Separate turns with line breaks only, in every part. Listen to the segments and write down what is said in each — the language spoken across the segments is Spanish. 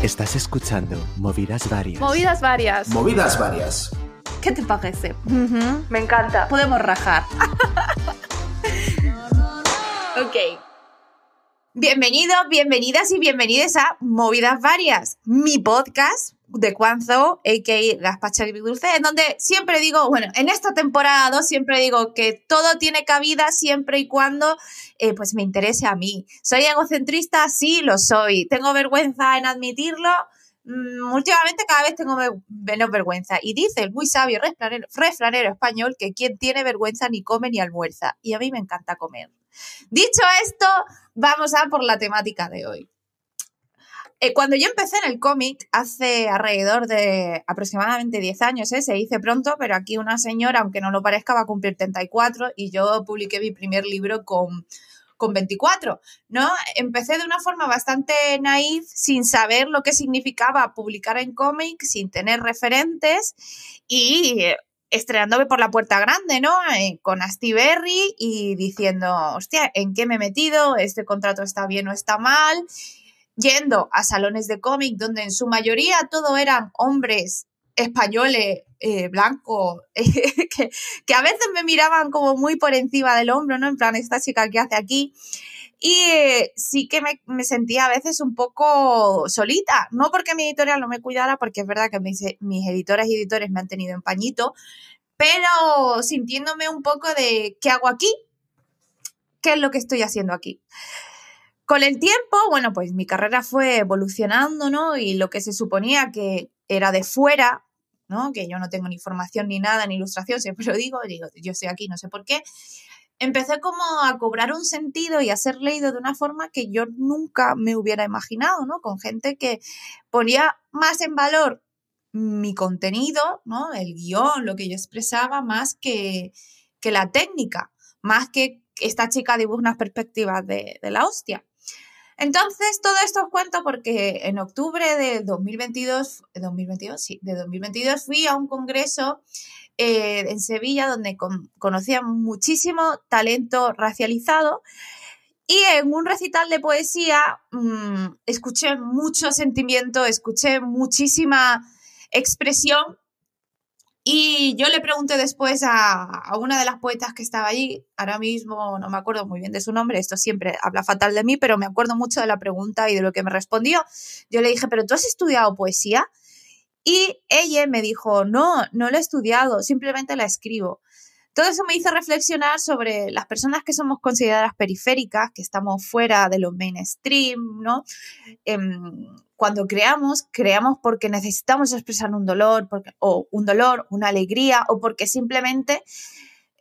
Estás escuchando Movidas Varias.
Movidas varias.
Movidas varias.
¿Qué te parece?
Me encanta.
Podemos rajar. Ok. Bienvenidos, bienvenidas y bienvenidos a Movidas Varias, mi podcast de Cuanzo, a.k.a. Gazpacho Agridulce, en donde siempre digo, bueno, en esta temporada 2 siempre digo que todo tiene cabida siempre y cuando pues me interese a mí. ¿Soy egocentrista? Sí, lo soy. ¿Tengo vergüenza en admitirlo? Últimamente cada vez tengo menos vergüenza. Y dice el muy sabio refranero español que quien tiene vergüenza ni come ni almuerza. Y a mí me encanta comer. Dicho esto, vamos a por la temática de hoy. Cuando yo empecé en el cómic, hace alrededor de aproximadamente 10 años, se dice pronto, pero aquí una señora, aunque no lo parezca, va a cumplir 34 y yo publiqué mi primer libro con 24, ¿no? Empecé de una forma bastante naif, sin saber lo que significaba publicar en cómic, sin tener referentes y estrenándome por la puerta grande, ¿no? Con Astiberri y diciendo, hostia, ¿en qué me he metido? ¿Este contrato está bien o está mal? Yendo a salones de cómic donde en su mayoría todo eran hombres españoles, blancos, que a veces me miraban como muy por encima del hombro, ¿no? En plan, esta chica, ¿qué hace aquí? Y sí que me sentía a veces un poco solita, no porque mi editorial no me cuidara, porque es verdad que mis editoras y editores me han tenido en pañito, pero sintiéndome un poco de ¿qué hago aquí? ¿Qué es lo que estoy haciendo aquí? Con el tiempo, bueno, pues mi carrera fue evolucionando, ¿no? Y lo que se suponía que era de fuera, ¿no? Que yo no tengo ni formación ni nada, ni ilustración, siempre lo digo, yo estoy aquí, no sé por qué. Empecé como a cobrar un sentido y a ser leído de una forma que yo nunca me hubiera imaginado, ¿no? Con gente que ponía más en valor mi contenido, ¿no? El guión, lo que yo expresaba, más que la técnica, más que esta chica dibuja unas perspectivas de la hostia. Entonces, todo esto os cuento porque en octubre de 2022 fui a un congreso en Sevilla donde conocía muchísimo talento racializado y en un recital de poesía escuché mucho sentimiento, escuché muchísima expresión. Y yo le pregunté después a una de las poetas que estaba allí, ahora mismo no me acuerdo muy bien de su nombre, esto siempre habla fatal de mí, pero me acuerdo mucho de la pregunta y de lo que me respondió. Yo le dije, ¿pero tú has estudiado poesía? Y ella me dijo, no lo he estudiado, simplemente la escribo. Todo eso me hizo reflexionar sobre las personas que somos consideradas periféricas, que estamos fuera de lo mainstream, ¿no? Cuando creamos porque necesitamos expresar un dolor, una alegría, o porque simplemente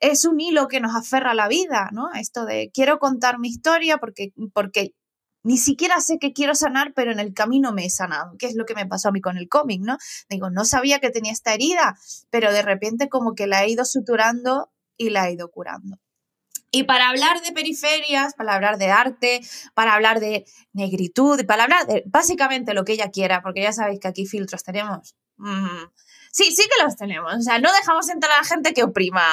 es un hilo que nos aferra a la vida, ¿no? Esto de quiero contar mi historia porque ni siquiera sé qué quiero sanar, pero en el camino me he sanado, que es lo que me pasó a mí con el cómic, ¿no? Digo, no sabía que tenía esta herida, pero de repente como que la he ido suturando y la he ido curando. Y para hablar de periferias, para hablar de arte, para hablar de negritud, para hablar de básicamente lo que ella quiera, porque ya sabéis que aquí filtros tenemos. Sí que los tenemos. O sea, no dejamos entrar a la gente que oprima.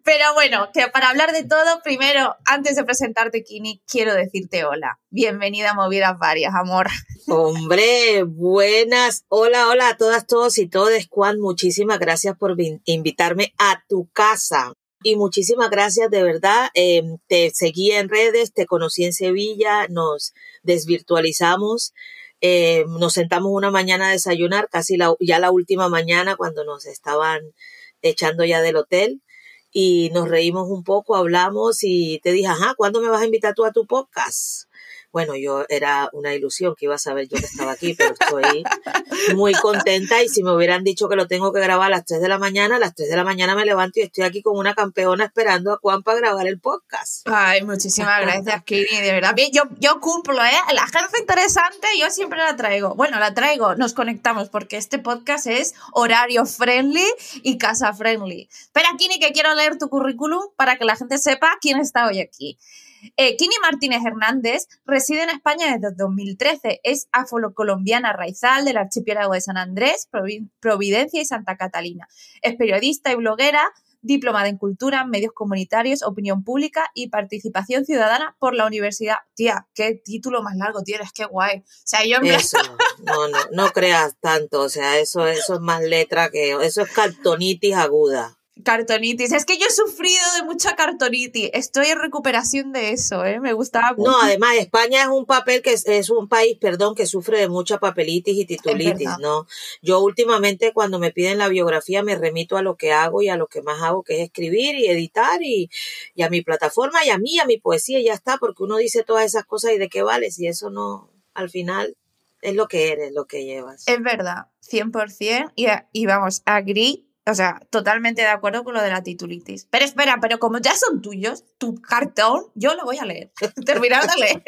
Pero bueno, que para hablar de todo, primero, antes de presentarte, Kini, quiero decirte hola. Bienvenida a Movidas Varias, amor.
Hombre, buenas. Hola a todas, todos y todes. Juan, muchísimas gracias por invitarme a tu casa. Y muchísimas gracias, de verdad. Te seguí en redes, te conocí en Sevilla, nos desvirtualizamos. Nos sentamos una mañana a desayunar, casi ya la última mañana cuando nos estaban echando ya del hotel y nos reímos un poco, hablamos y te dije, ajá, ¿cuándo me vas a invitar tú a tu podcast? Bueno, yo era una ilusión que iba a saber yo que estaba aquí, pero estoy muy contenta y si me hubieran dicho que lo tengo que grabar a las 3 de la mañana, a las 3 de la mañana me levanto y estoy aquí con una campeona esperando a Juan para grabar el podcast.
Ay, muchísimas gracias, Kini, de verdad. Yo cumplo, ¿eh? La gente interesante yo siempre la traigo. Bueno, nos conectamos porque este podcast es horario friendly y casa friendly. Espera, Kini, que quiero leer tu currículum para que la gente sepa quién está hoy aquí. Kini Martínez Hernández reside en España desde 2013. Es afrocolombiana raizal del archipiélago de San Andrés, Providencia y Santa Catalina. Es periodista y bloguera diplomada en Cultura, Medios Comunitarios, Opinión Pública y Participación Ciudadana por la Universidad. Tía, qué título más largo tienes, qué guay. O sea, yo en plan...
Eso, no creas tanto, o sea, eso es más letra que... Eso es cartonitis aguda.
Cartonitis. Es que yo he sufrido de mucha cartonitis. Estoy en recuperación de eso, ¿eh? Me gustaba mucho.
No, además, España es un país, que sufre de mucha papelitis y titulitis, ¿no? Yo últimamente cuando me piden la biografía me remito a lo que hago y a lo que más hago, que es escribir y editar y a mi plataforma y a mi poesía y ya está, porque uno dice todas esas cosas y de qué vale si eso no, al final es lo que eres, lo que llevas.
Es verdad, 100%. Y vamos, agree. O sea, totalmente de acuerdo con lo de la titulitis. Pero espera, pero como ya son tuyos, tu cartón, yo lo voy a leer. Terminado de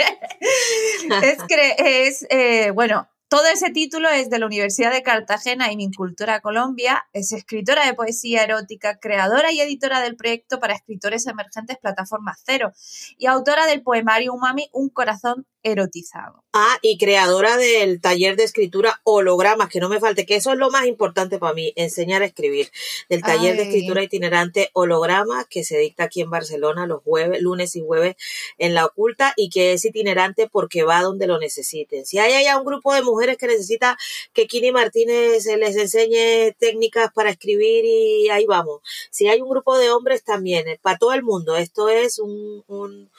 leer. Bueno, todo ese título es de la Universidad de Cartagena y Mincultura Colombia. Es escritora de poesía erótica, creadora y editora del proyecto para escritores emergentes Plataforma Cero y autora del poemario Umami, Un corazón erotizado.
Y creadora del taller de escritura Hologramas, que no me falte, que eso es lo más importante para mí, enseñar a escribir. Del taller de escritura itinerante Hologramas, que se dicta aquí en Barcelona los lunes y jueves en La Oculta, y que es itinerante porque va donde lo necesiten. Si hay allá un grupo de mujeres que necesita que Kini Martínez les enseñe técnicas para escribir, y ahí vamos. Si hay un grupo de hombres también, para todo el mundo. Esto es un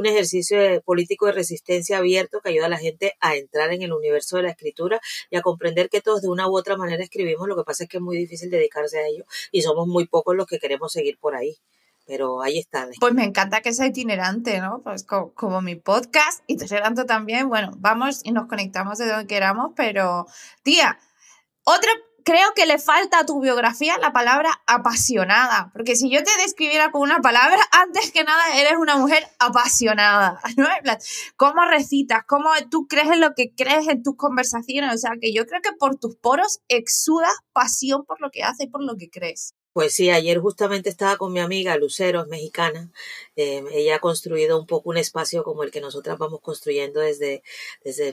ejercicio político de resistencia abierto que ayuda a la gente a entrar en el universo de la escritura y a comprender que todos de una u otra manera escribimos. Lo que pasa es que es muy difícil dedicarse a ello y somos muy pocos los que queremos seguir por ahí. Pero ahí está.
Pues me encanta que sea itinerante, ¿no? Pues como mi podcast, itinerante también. Bueno, vamos y nos conectamos de donde queramos, pero tía, creo que le falta a tu biografía la palabra apasionada, porque si yo te describiera con una palabra, antes que nada eres una mujer apasionada, ¿no? ¿Cómo recitas? ¿Cómo tú crees en lo que crees en tus conversaciones? O sea, que yo creo que por tus poros exudas pasión por lo que haces y por lo que crees.
Pues sí, ayer justamente estaba con mi amiga Lucero, es mexicana. Ella ha construido un poco un espacio como el que nosotras vamos construyendo desde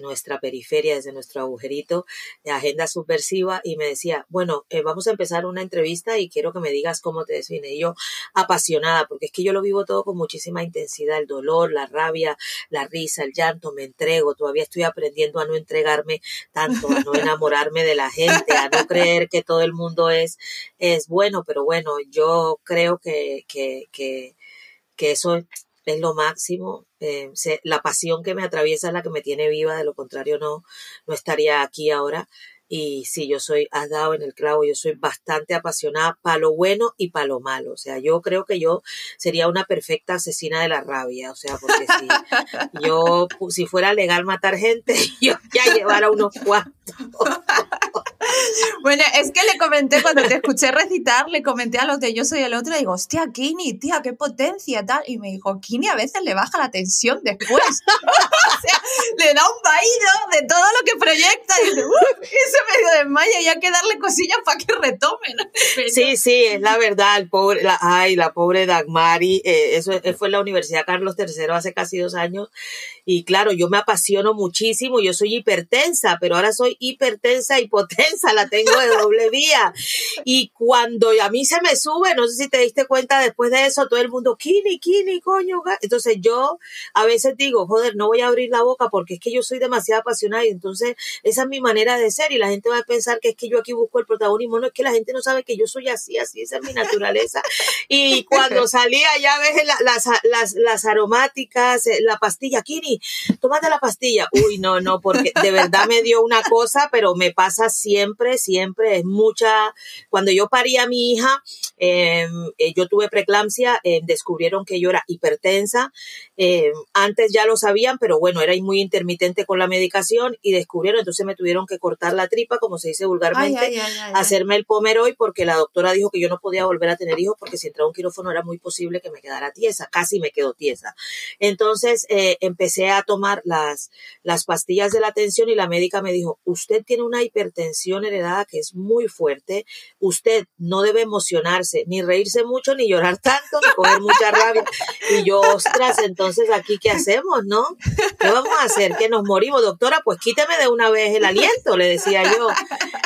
nuestra periferia, desde nuestro agujerito de agenda subversiva, y me decía, bueno, vamos a empezar una entrevista y quiero que me digas cómo te define. Y yo, apasionada, porque es que yo lo vivo todo con muchísima intensidad, el dolor, la rabia, la risa, el llanto, me entrego. Todavía estoy aprendiendo a no entregarme tanto, a no enamorarme de la gente, a no creer que todo el mundo es bueno. Pero bueno, yo creo que eso es lo máximo. La pasión que me atraviesa es la que me tiene viva, de lo contrario no estaría aquí ahora. Y sí, has dado en el clavo, yo soy bastante apasionada para lo bueno y para lo malo. O sea, yo creo que yo sería una perfecta asesina de la rabia. O sea, porque si fuera legal matar gente, yo ya llevara unos cuantos.
Bueno, es que le comenté, cuando te escuché recitar, le comenté a los de Yo Soy el Otro, y digo, hostia, Kini, tía, qué potencia, tal. Y me dijo, Kini a veces le baja la tensión después. O sea, le da un vaído de todo lo que proyecta y dice, y se medio desmaya, y hay que darle cosillas para que retomen.
Sí, es la verdad, la pobre Dagmari, eso fue en la Universidad Carlos III hace casi 2 años, y claro, yo me apasiono muchísimo, yo soy hipertensa, pero ahora soy hipertensa y potensa, la tengo de doble vía, y cuando a mí se me sube, no sé si te diste cuenta, después de eso, todo el mundo, Kini, coño, entonces yo a veces digo, joder, no voy a abrir la boca porque es que yo soy demasiado apasionada, y entonces esa es mi manera de ser, y la gente va a pensar que es que yo aquí busco el protagonismo. No, es que la gente no sabe que yo soy así, esa es mi naturaleza. Y cuando salía, ya ves las aromáticas, la pastilla, Kini, tómate la pastilla. Uy, no, porque de verdad me dio una cosa, pero me pasa siempre, es mucha. Cuando yo parí a mi hija, yo tuve preeclampsia, descubrieron que yo era hipertensa, antes ya lo sabían, pero bueno, era muy intermitente con la medicación, y descubrieron, entonces me tuvieron que cortar la tripa, como se dice vulgarmente, hacerme el Pomeroy, porque la doctora dijo que yo no podía volver a tener hijos, porque si entraba a un quirófano era muy posible que me quedara tiesa, casi me quedo tiesa. Entonces empecé a tomar las pastillas de la tensión, y la médica me dijo, usted tiene una hipertensión heredada que es muy fuerte, usted no debe emocionarse, ni reírse mucho, ni llorar tanto, ni coger mucha rabia. Y yo, ostras, entonces aquí ¿qué hacemos, no? ¿Qué vamos a hacer? ¿Que nos morimos, doctora? Pues quíteme de una vez el aliento, le decía yo.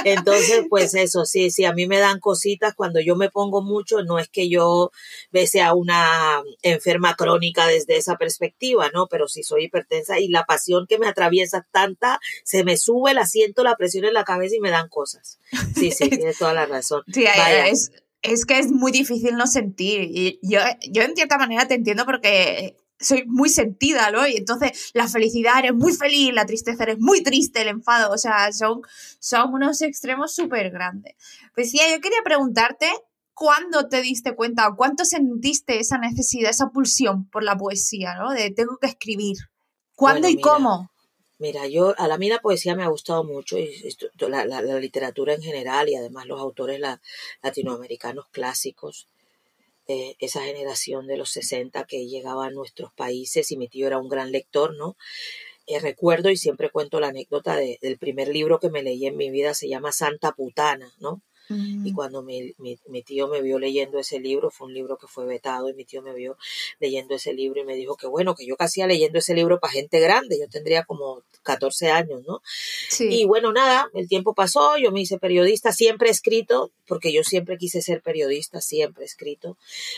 Entonces, pues eso, sí, a mí me dan cositas cuando yo me pongo mucho, no es que yo sea una enferma crónica desde esa perspectiva, ¿no? Pero sí soy hipertensa y la pasión que me atraviesa tanta, se me sube el asiento, la presión en la cabeza y me dan cosas. Sí, tienes toda la razón.
Sí,
Vaya.
es que es muy difícil no sentir. Y yo en cierta manera te entiendo porque soy muy sentida, ¿no? Y entonces la felicidad eres muy feliz, la tristeza eres muy triste, el enfado, o sea, son unos extremos súper grandes. Pues sí, yo quería preguntarte, ¿cuándo te diste cuenta o cuánto sentiste esa necesidad, esa pulsión por la poesía, ¿no? De tengo que escribir. ¿Cuándo
Bueno,
y cómo?
Mira, a mí la poesía me ha gustado mucho, y la literatura en general y además los autores latinoamericanos clásicos, esa generación de los 60 que llegaba a nuestros países y mi tío era un gran lector, ¿no? Recuerdo y siempre cuento la anécdota del primer libro que me leí en mi vida, se llama Santa Putana, ¿no? Y cuando mi tío me vio leyendo ese libro, fue un libro que fue vetado, y mi tío me vio leyendo ese libro y me dijo que bueno, que yo casi leyendo ese libro para gente grande, yo tendría como 14 años, ¿no?
Sí.
Y bueno, nada, el tiempo pasó, yo me hice periodista, siempre he escrito, porque yo siempre quise ser periodista, siempre he escrito,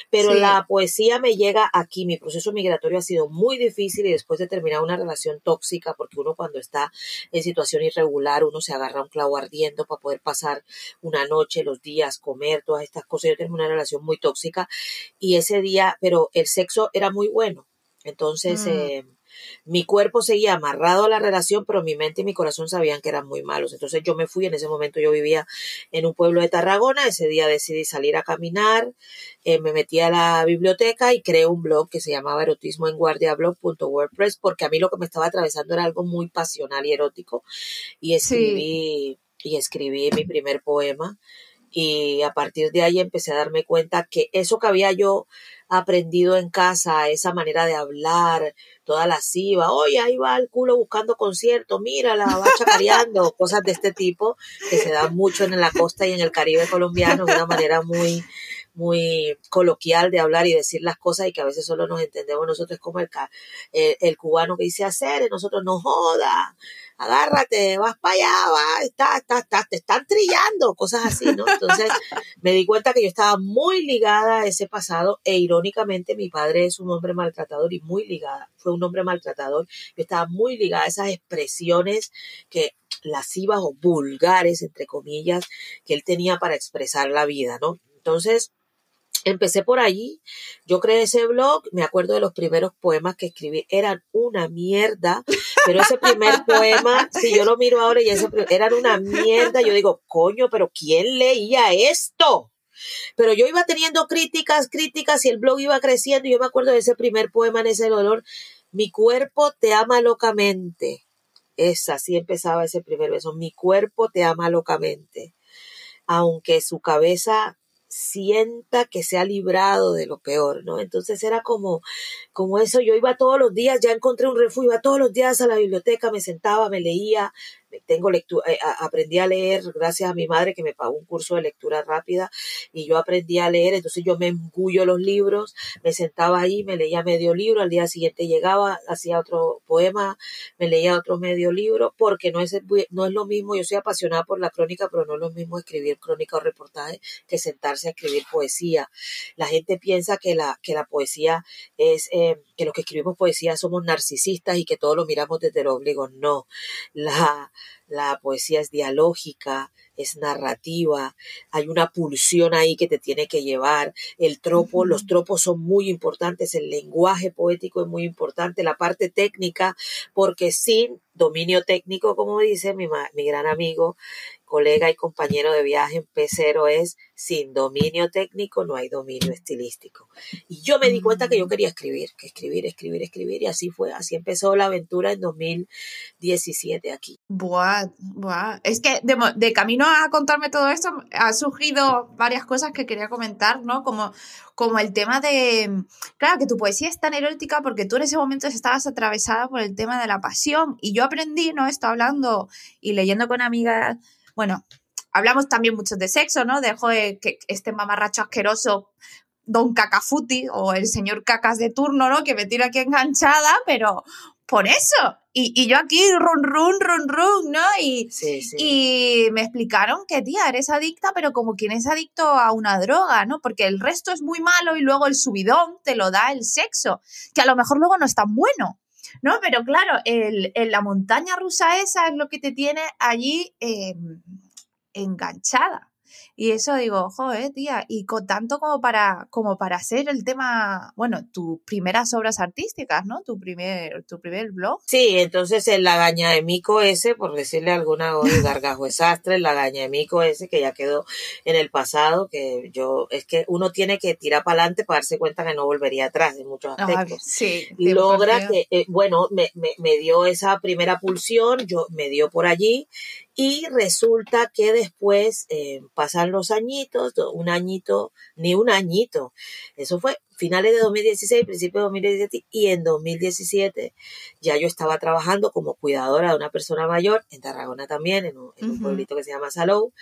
pero
Sí.
la poesía me llega aquí, mi proceso migratorio ha sido muy difícil y después de terminar una relación tóxica, porque uno cuando está en situación irregular, uno se agarra un clavo ardiendo para poder pasar una noche, los días, comer, todas estas cosas. Yo tengo una relación muy tóxica y ese día, pero el sexo era muy bueno. Entonces, mi cuerpo seguía amarrado a la relación, pero mi mente y mi corazón sabían que eran muy malos. Entonces yo me fui, en ese momento yo vivía en un pueblo de Tarragona, ese día decidí salir a caminar, me metí a la biblioteca y creé un blog que se llamaba erotismoenguardiablog.wordpress, porque a mí lo que me estaba atravesando era algo muy pasional y erótico, y escribí mi primer poema. Y a partir de ahí empecé a darme cuenta que eso que había yo aprendido en casa, esa manera de hablar, toda lasciva, oye, ahí va el culo buscando concierto, mírala, va chacareando, cosas de este tipo que se dan mucho en la costa y en el Caribe colombiano, de una manera muy, muy coloquial de hablar y decir las cosas y que a veces solo nos entendemos nosotros, como el cubano que dice hacer, nosotros no joda, agárrate, vas para allá, te están trillando, cosas así, ¿no? Entonces me di cuenta que yo estaba muy ligada a ese pasado e irónicamente mi padre es un hombre maltratador y muy ligada, fue un hombre maltratador, yo estaba muy ligada a esas expresiones que lascivas o vulgares, entre comillas, que él tenía para expresar la vida, ¿no? Entonces, empecé por allí, yo creé ese blog, me acuerdo de los primeros poemas que escribí, eran una mierda, pero ese primer poema, si yo lo miro ahora y eran una mierda, yo digo, coño, pero ¿quién leía esto? Pero yo iba teniendo críticas y el blog iba creciendo y yo me acuerdo de ese primer poema en ese dolor, mi cuerpo te ama locamente, así empezaba ese primer verso, mi cuerpo te ama locamente, aunque su cabeza sienta que se ha librado de lo peor, ¿no? Entonces era como eso, yo iba todos los días, ya encontré un refugio, iba todos los días a la biblioteca, me sentaba, me leía, aprendí a leer gracias a mi madre que me pagó un curso de lectura rápida y yo aprendí a leer, entonces yo me engullo los libros, me sentaba ahí, me leía medio libro, al día siguiente llegaba, hacía otro poema, me leía otro medio libro, porque no es lo mismo, yo soy apasionada por la crónica, pero no es lo mismo escribir crónica o reportaje que sentarse a escribir poesía. La gente piensa que la poesía es, que los que escribimos poesía somos narcisistas y que todo lo miramos desde el ombligo. No, la poesía es dialógica, es narrativa, hay una pulsión ahí que te tiene que llevar, los tropos son muy importantes, el lenguaje poético es muy importante, la parte técnica, porque sin dominio técnico, como dice mi gran amigo, colega y compañero de viaje en P0, es sin dominio técnico no hay dominio estilístico. Y yo me di cuenta que yo quería escribir, y así fue, así empezó la aventura en 2017 aquí.
Buah. Es que de camino a contarme todo esto ha surgido varias cosas que quería comentar, ¿no? Como el tema de... Claro, que tu poesía es tan erótica porque tú en ese momento estabas atravesada por el tema de la pasión y yo aprendí, ¿no? Estoy hablando y leyendo con amigas, bueno, hablamos también mucho de sexo, ¿no? Dejo de que este mamarracho asqueroso Don Cacafuti o el señor Cacas de turno, ¿no? Que me tira aquí enganchada, pero por eso. Y yo aquí, run, ¿no?
Sí, sí.
Y me explicaron que, tía, eres adicta, pero como quien es adicto a una droga, ¿no? Porque el resto es muy malo y luego el subidón te lo da el sexo, que a lo mejor luego no es tan bueno, ¿no? Pero claro, la montaña rusa esa es lo que te tiene allí enganchada. Y eso digo, joder, tía, y con tanto como para hacer el tema, bueno, tus primeras obras artísticas, ¿no? Tu primer blog.
Sí, entonces el lagaña de mico ese, por decirle alguna, o el gargajo de sastre, el lagaña de mico ese que ya quedó en el pasado, que es que uno tiene que tirar para adelante para darse cuenta que no volvería atrás en muchos aspectos.
Sí,
logra que, bueno, me dio esa primera pulsión, me dio por allí, y resulta que después pasan los añitos, ni un añito, eso fue finales de 2016, principios de 2017, y en 2017 ya yo estaba trabajando como cuidadora de una persona mayor, en Tarragona también, en un pueblito que se llama Salou,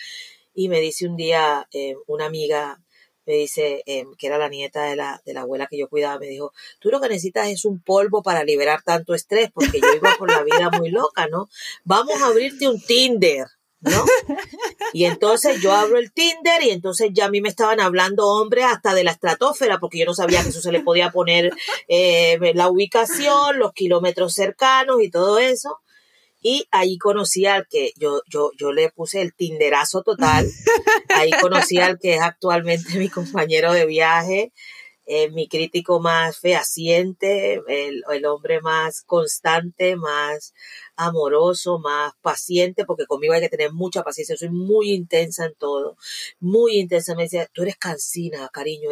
y me dice un día una amiga, me dice, que era la nieta de la abuela que yo cuidaba, me dijo, tú lo que necesitas es un polvo para liberar tanto estrés, porque yo iba por la vida muy loca, ¿no? Vamos a abrirte un Tinder, ¿no? Y entonces yo abro el Tinder y entonces ya a mí me estaban hablando hombres hasta de la estratosfera, porque yo no sabía que eso se le podía poner la ubicación, los kilómetros cercanos y todo eso. Y ahí conocí al que yo le puse el tinderazo total. Ahí conocí al que es actualmente mi compañero de viaje, mi crítico más fehaciente, el hombre más constante, más amoroso, más paciente, porque conmigo hay que tener mucha paciencia. Soy muy intensa en todo, muy intensa. Me decía, tú eres cansina, cariño,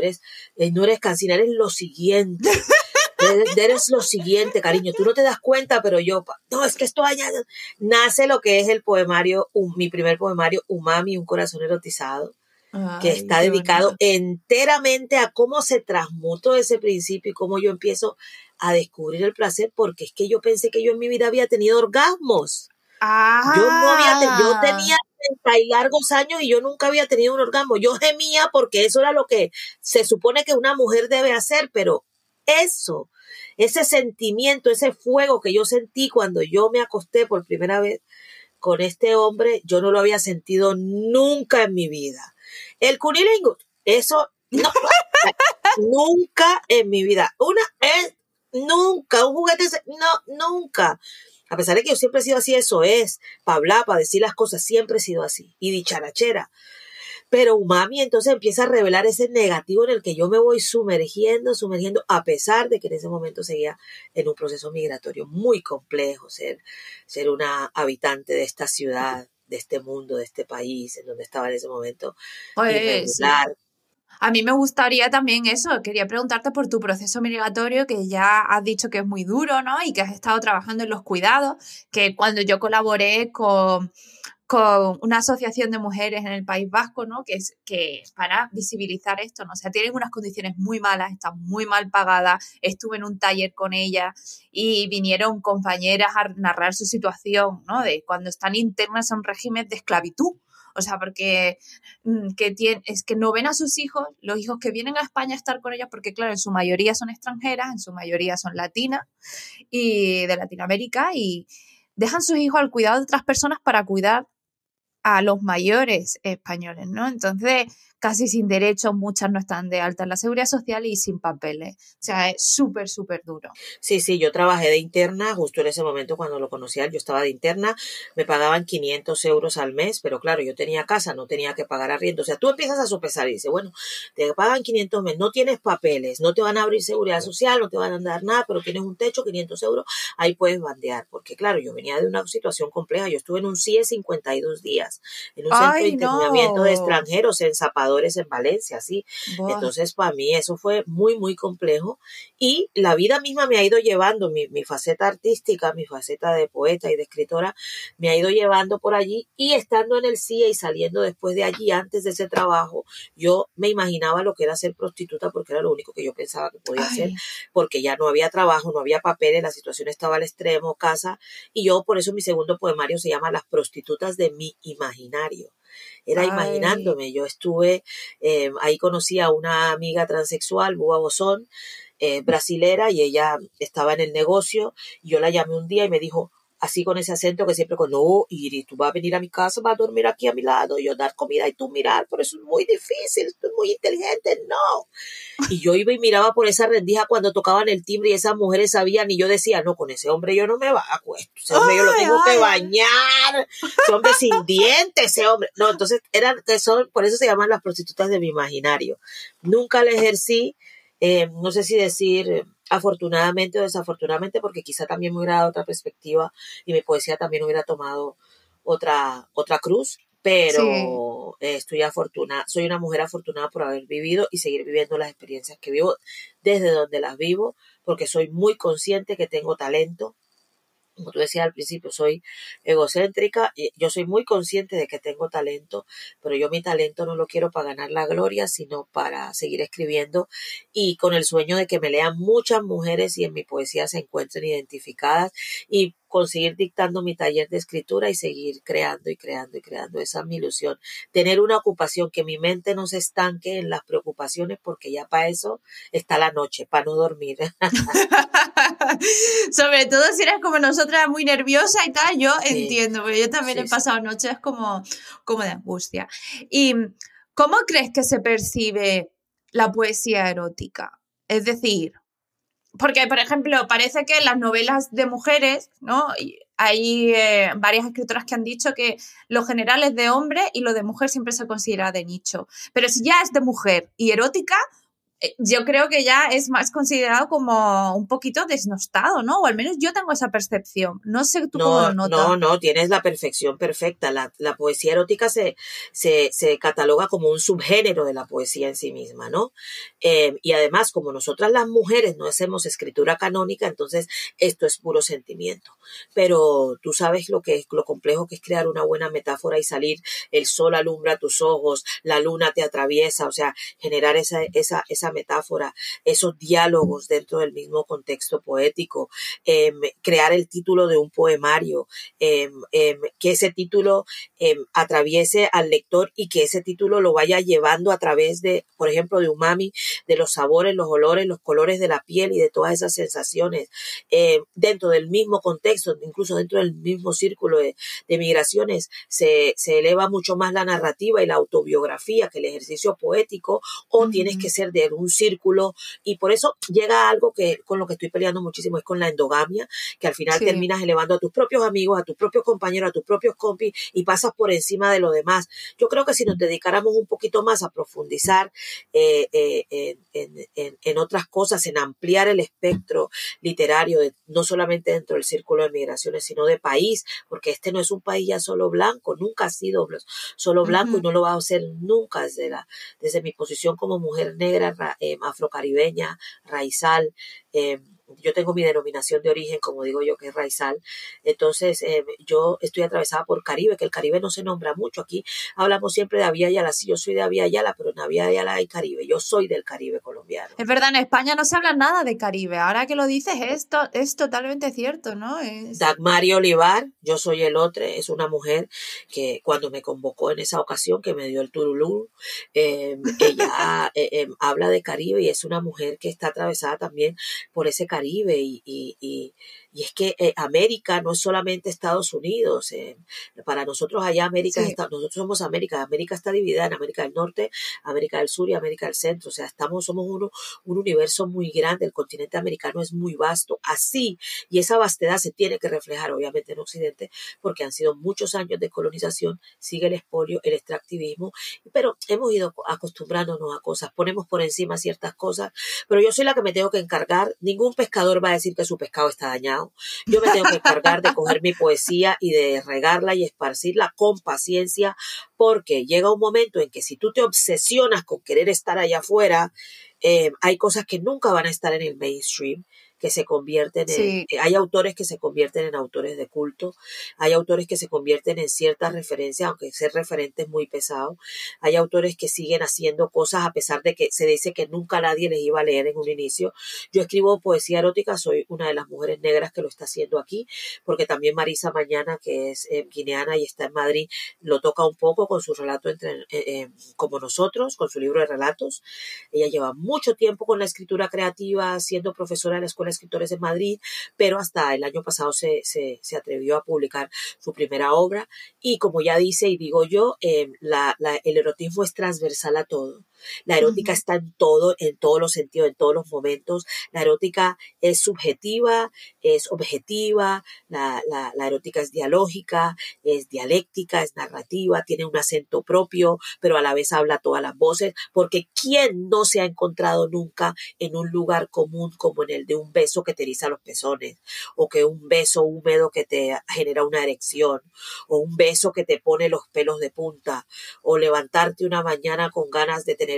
no eres cansina, eres lo siguiente. Eres lo siguiente, cariño, tú no te das cuenta, pero yo, no, es que esto nace lo que es el poemario, mi primer poemario, Umami, un corazón erotizado, que está dedicado enteramente a cómo se transmutó ese principio y cómo yo empiezo a descubrir el placer, porque es que yo pensé que yo en mi vida había tenido orgasmos. Yo tenía 30 y largos años y yo nunca había tenido un orgasmo. Yo gemía porque eso era lo que se supone que una mujer debe hacer, pero ese sentimiento, ese fuego que yo sentí cuando yo me acosté por primera vez con este hombre, yo no lo había sentido nunca en mi vida. El cunilingus, eso no, nunca en mi vida. Nunca, un juguete, no, nunca. A pesar de que yo siempre he sido así, eso es, para hablar, para decir las cosas, siempre he sido así, y dicharachera. Pero Umami entonces empieza a revelar ese negativo en el que yo me voy sumergiendo, a pesar de que en ese momento seguía en un proceso migratorio muy complejo, ser una habitante de esta ciudad, de este mundo, de este país, en donde estaba en ese momento, irregular.
Sí. A mí me gustaría también eso, quería preguntarte por tu proceso migratorio, que ya has dicho que es muy duro, ¿no? Y que has estado trabajando en los cuidados, que cuando yo colaboré con una asociación de mujeres en el País Vasco, ¿no? Que para visibilizar esto, ¿no? O sea, tienen unas condiciones muy malas, están muy mal pagadas. Estuve en un taller con ellas y vinieron compañeras a narrar su situación, ¿no? De cuando están internas en un régimen de esclavitud. O sea, porque es que no ven a sus hijos, los hijos que vienen a España a estar con ellas, porque claro, en su mayoría son extranjeras, en su mayoría son latinas y de Latinoamérica, y dejan sus hijos al cuidado de otras personas para cuidar a los mayores españoles, ¿no? Entonces, casi sin derechos, muchas no están de alta en la seguridad social y sin papeles. O sea, es súper, súper duro.
Sí, yo trabajé de interna, justo en ese momento cuando lo conocía, yo estaba de interna, me pagaban 500 euros al mes, pero claro, yo tenía casa, no tenía que pagar arriendo. O sea, tú empiezas a sopesar y dices, bueno, te pagan 500 al mes, no tienes papeles, no te van a abrir seguridad social, no te van a dar nada, pero tienes un techo, 500 euros, ahí puedes bandear. Porque claro, yo venía de una situación compleja, yo estuve en un CIE 52 días, en un centro de internamiento de extranjeros, en Zapadores, en Valencia, ¿sí? Buah. Entonces, para mí eso fue muy, muy complejo y la vida misma me ha ido llevando, mi faceta artística, mi faceta de poeta y de escritora, me ha ido llevando por allí y estando en el CIE y saliendo después de allí, antes de ese trabajo, yo me imaginaba lo que era ser prostituta porque era lo único que yo pensaba que podía hacer, porque ya no había trabajo, no había papeles, la situación estaba al extremo, casa, y yo por eso mi segundo poemario se llama Las prostitutas de mi imaginario. Era imaginándome, yo estuve, ahí conocí a una amiga transexual, Búa Bosón, brasilera, y ella estaba en el negocio, y yo la llamé un día y me dijo, así con ese acento que siempre con, no, Iris, tú vas a venir a mi casa, vas a dormir aquí a mi lado, yo dar comida y tú mirar, pero eso es muy difícil, tú eres muy inteligente, no. Y yo iba y miraba por esa rendija cuando tocaban el timbre y esas mujeres sabían, y yo decía, no, con ese hombre yo no me acuesto, ese hombre yo lo tengo que bañar, ese hombre sin dientes, ese hombre. No, entonces por eso se llaman las prostitutas de mi imaginario. Nunca la ejercí, no sé si decir afortunadamente o desafortunadamente, porque quizá también me hubiera dado otra perspectiva y mi poesía también hubiera tomado otra cruz,
Sí.
pero estoy afortunada, soy una mujer afortunada por haber vivido y seguir viviendo las experiencias que vivo desde donde las vivo, porque soy muy consciente que tengo talento. Como tú decías al principio, soy egocéntrica, y yo soy muy consciente de que tengo talento, pero yo mi talento no lo quiero para ganar la gloria, sino para seguir escribiendo y con el sueño de que me lean muchas mujeres y en mi poesía se encuentren identificadas y conseguir dictando mi taller de escritura y seguir creando y creando y creando. Esa es mi ilusión. Tener una ocupación, que mi mente no se estanque en las preocupaciones, porque ya para eso está la noche, para no dormir.
Sobre todo si eres como nosotras, muy nerviosa y tal, yo
Sí,
entiendo, porque yo también he
sí, sí.
pasado noches como de angustia. ¿Y cómo crees que se percibe la poesía erótica? Es decir, porque, por ejemplo, parece que en las novelas de mujeres, ¿no? Hay varias escritoras que han dicho que lo general es de hombre y lo de mujer siempre se considera de nicho. Pero si ya es de mujer y erótica, yo creo que ya es más considerado como un poquito desnostado, ¿no? O al menos yo tengo esa percepción. No sé tú cómo lo
No,
notas.
no, no, tienes la perfección perfecta. La poesía erótica se cataloga como un subgénero de la poesía en sí misma, ¿no? Y además, como nosotras las mujeres no hacemos escritura canónica, entonces esto es puro sentimiento. Pero tú sabes lo complejo que es crear una buena metáfora y salir, el sol alumbra tus ojos, la luna te atraviesa, o sea, generar esa metáfora, esos diálogos dentro del mismo contexto poético, crear el título de un poema, que ese título atraviese al lector y que ese título lo vaya llevando a través de, por ejemplo, de umami, de los sabores, los olores, los colores de la piel y de todas esas sensaciones, dentro del mismo contexto, incluso dentro del mismo círculo de migraciones, se eleva mucho más la narrativa y la autobiografía que el ejercicio poético, o tienes que ser de un círculo, y por eso llega algo que con lo que estoy peleando muchísimo, es con la endogamia, que al final
Sí.
terminas elevando a tus propios amigos, a tus propios compañeros, a tus propios compis, y pasas por encima de lo demás. Yo creo que si nos dedicáramos un poquito más a profundizar en otras cosas, en ampliar el espectro literario, no solamente dentro del círculo de migraciones, sino de país, porque este no es un país ya solo blanco, nunca ha sido solo blanco y no lo va a ser nunca desde mi posición como mujer negra, afrocaribeña, raizal. Yo tengo mi denominación de origen, como digo yo, que es raizal. Entonces, yo estoy atravesada por Caribe, que el Caribe no se nombra mucho. Aquí hablamos siempre de Avia Yala. Sí, yo soy de Avia Yala, pero en Avia Yala hay Caribe. Yo soy del Caribe colombiano.
Es verdad, en España no se habla nada de Caribe. Ahora que lo dices, esto es totalmente cierto, ¿no?
Dagmari Olivar, yo soy el otro, es una mujer que cuando me convocó en esa ocasión, que me dio el turulú, ella habla de Caribe y es una mujer que está atravesada también por ese Caribe y es que América no es solamente Estados Unidos. Para nosotros allá América
Sí.
nosotros somos América. América está dividida en América del Norte, América del Sur y América del Centro. O sea, somos un universo muy grande. El continente americano es muy vasto. Así, y esa vastedad se tiene que reflejar obviamente en Occidente, porque han sido muchos años de colonización, sigue el expolio, el extractivismo, pero hemos ido acostumbrándonos a cosas, ponemos por encima ciertas cosas, pero yo soy la que me tengo que encargar. Ningún pescador va a decir que su pescado está dañado. Yo me tengo que encargar de coger mi poesía y de regarla y esparcirla con paciencia, porque llega un momento en que si tú te obsesionas con querer estar allá afuera, hay cosas que nunca van a estar en el mainstream, que se convierten
Sí.
hay autores que se convierten en autores de culto, hay autores que se convierten en ciertas referencias, aunque ser referente es muy pesado, hay autores que siguen haciendo cosas a pesar de que se dice que nunca nadie les iba a leer en un inicio. Yo escribo poesía erótica, soy una de las mujeres negras que lo está haciendo aquí, porque también Marisa Mañana, que es guineana y está en Madrid, lo toca un poco con su relato como nosotros, con su libro de relatos. Ella lleva mucho tiempo con la escritura creativa, siendo profesora de la Escuela de Escritores de Madrid, pero hasta el año pasado se atrevió a publicar su primera obra. Y como ya dice y digo yo, el erotismo es transversal a todo. La erótica está en todo, en todos los sentidos, en todos los momentos. La erótica es subjetiva, es objetiva, la erótica es dialógica, es dialéctica, es narrativa, tiene un acento propio, pero a la vez habla todas las voces, porque ¿quién no se ha encontrado nunca en un lugar común como en el de un beso que te eriza los pezones, o que un beso húmedo que te genera una erección, o un beso que te pone los pelos de punta, o levantarte una mañana con ganas de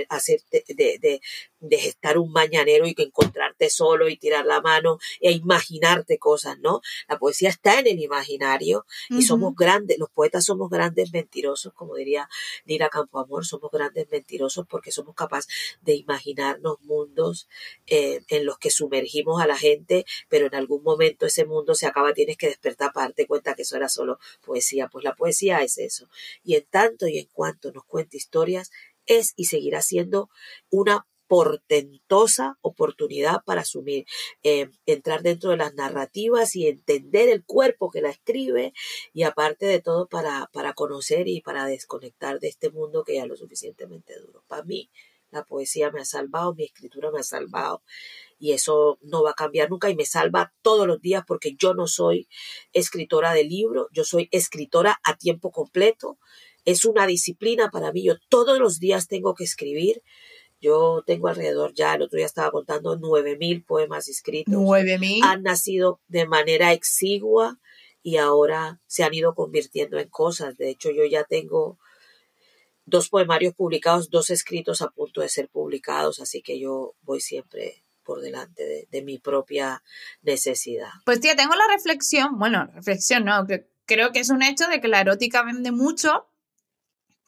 de gestar un mañanero y que encontrarte solo y tirar la mano e imaginarte cosas, ¿no? La poesía está en el imaginario y somos grandes, los poetas somos grandes mentirosos, como diría Lira Campoamor, somos grandes mentirosos porque somos capaces de imaginarnos mundos en los que sumergimos a la gente, pero en algún momento ese mundo se acaba, tienes que despertar para darte cuenta que eso era solo poesía. Pues la poesía es eso. Y en tanto y en cuanto nos cuente historias, es y seguirá siendo una portentosa oportunidad para asumir, entrar dentro de las narrativas y entender el cuerpo que la escribe, y aparte de todo para conocer y para desconectar de este mundo que ya es lo suficientemente duro. Para mí la poesía me ha salvado, mi escritura me ha salvado, y eso no va a cambiar nunca, y me salva todos los días, porque yo no soy escritora de libro, yo soy escritora a tiempo completo. Es una disciplina para mí, yo todos los días tengo que escribir. Yo tengo alrededor, ya el otro día estaba contando, 9.000 poemas escritos.
9.000.
Han nacido de manera exigua y ahora se han ido convirtiendo en cosas. De hecho, yo ya tengo 2 poemarios publicados, 2 escritos a punto de ser publicados, así que yo voy siempre por delante de mi propia necesidad.
Pues tía, tengo la reflexión, bueno, reflexión no, creo que es un hecho de que la erótica vende mucho,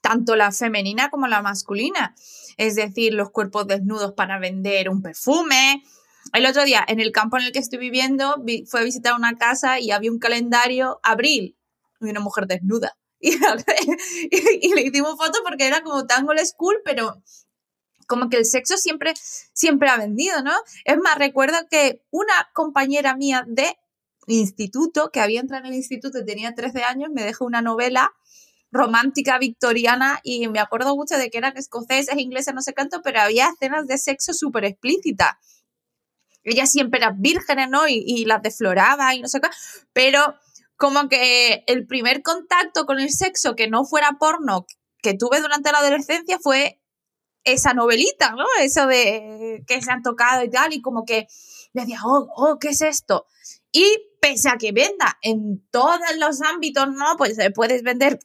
tanto la femenina como la masculina. Es decir, los cuerpos desnudos para vender un perfume. El otro día, en el campo en el que estoy viviendo, fui a visitar una casa y había un calendario, abril, y una mujer desnuda. Y le hicimos fotos porque era como tan old school, pero como que el sexo siempre ha vendido, ¿no? Es más, recuerdo que una compañera mía de instituto, que había entrado en el instituto y tenía 13 años, me dejó una novela romántica victoriana y me acuerdo mucho de que eran escoceses, ingleses, no sé cuánto, pero había escenas de sexo súper explícitas. Ellas siempre eran vírgenes, ¿no? Y las defloraba y no sé qué, pero como que el primer contacto con el sexo que no fuera porno que tuve durante la adolescencia fue esa novelita, ¿no? Eso de que se han tocado y tal, y como que decía, ¿qué es esto? Y pese a que venda en todos los ámbitos, ¿no? Pues puedes vender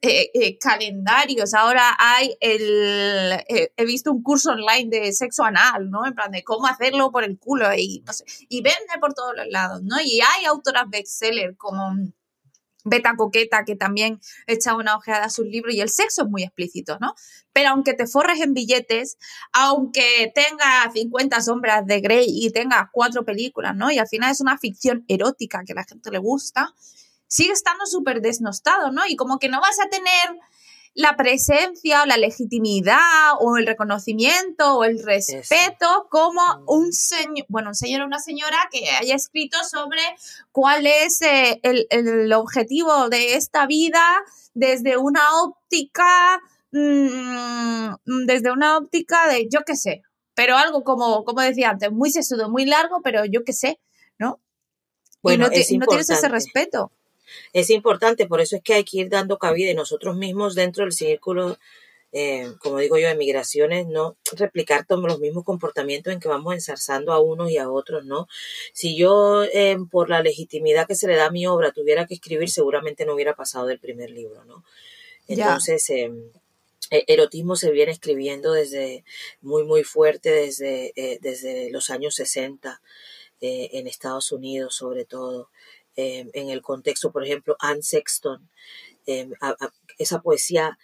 calendarios. Ahora hay he visto un curso online de sexo anal, ¿no? En plan de cómo hacerlo por el culo y no sé. Y vende por todos los lados, ¿no? Y hay autoras bestseller como Beta Coqueta, que también echa una ojeada a sus libros, y el sexo es muy explícito, ¿no? Pero aunque te forres en billetes, aunque tengas 50 sombras de Grey y tengas 4 películas, ¿no? Y al final es una ficción erótica que a la gente le gusta, sigue estando súper desnostado, ¿no? Y como que no vas a tener la presencia o la legitimidad o el reconocimiento o el respeto como un señor, bueno, un señor o una señora que haya escrito sobre cuál es el objetivo de esta vida desde una óptica de yo qué sé, pero algo como decía antes, muy sesudo, muy largo, pero yo qué sé, ¿no?
Bueno,
y no tienes ese respeto.
Es importante, por eso es que hay que ir dando cabida, y nosotros mismos dentro del círculo, como digo yo, de migraciones, no replicar todos los mismos comportamientos en que vamos ensarzando a unos y a otros, ¿no? Si yo, por la legitimidad que se le da a mi obra, tuviera que escribir, seguramente no hubiera pasado del primer libro, ¿no? Entonces, erotismo se viene escribiendo desde muy, muy fuerte, desde los años 60. en Estados Unidos sobre todo, en el contexto, por ejemplo, Anne Sexton, esa poesía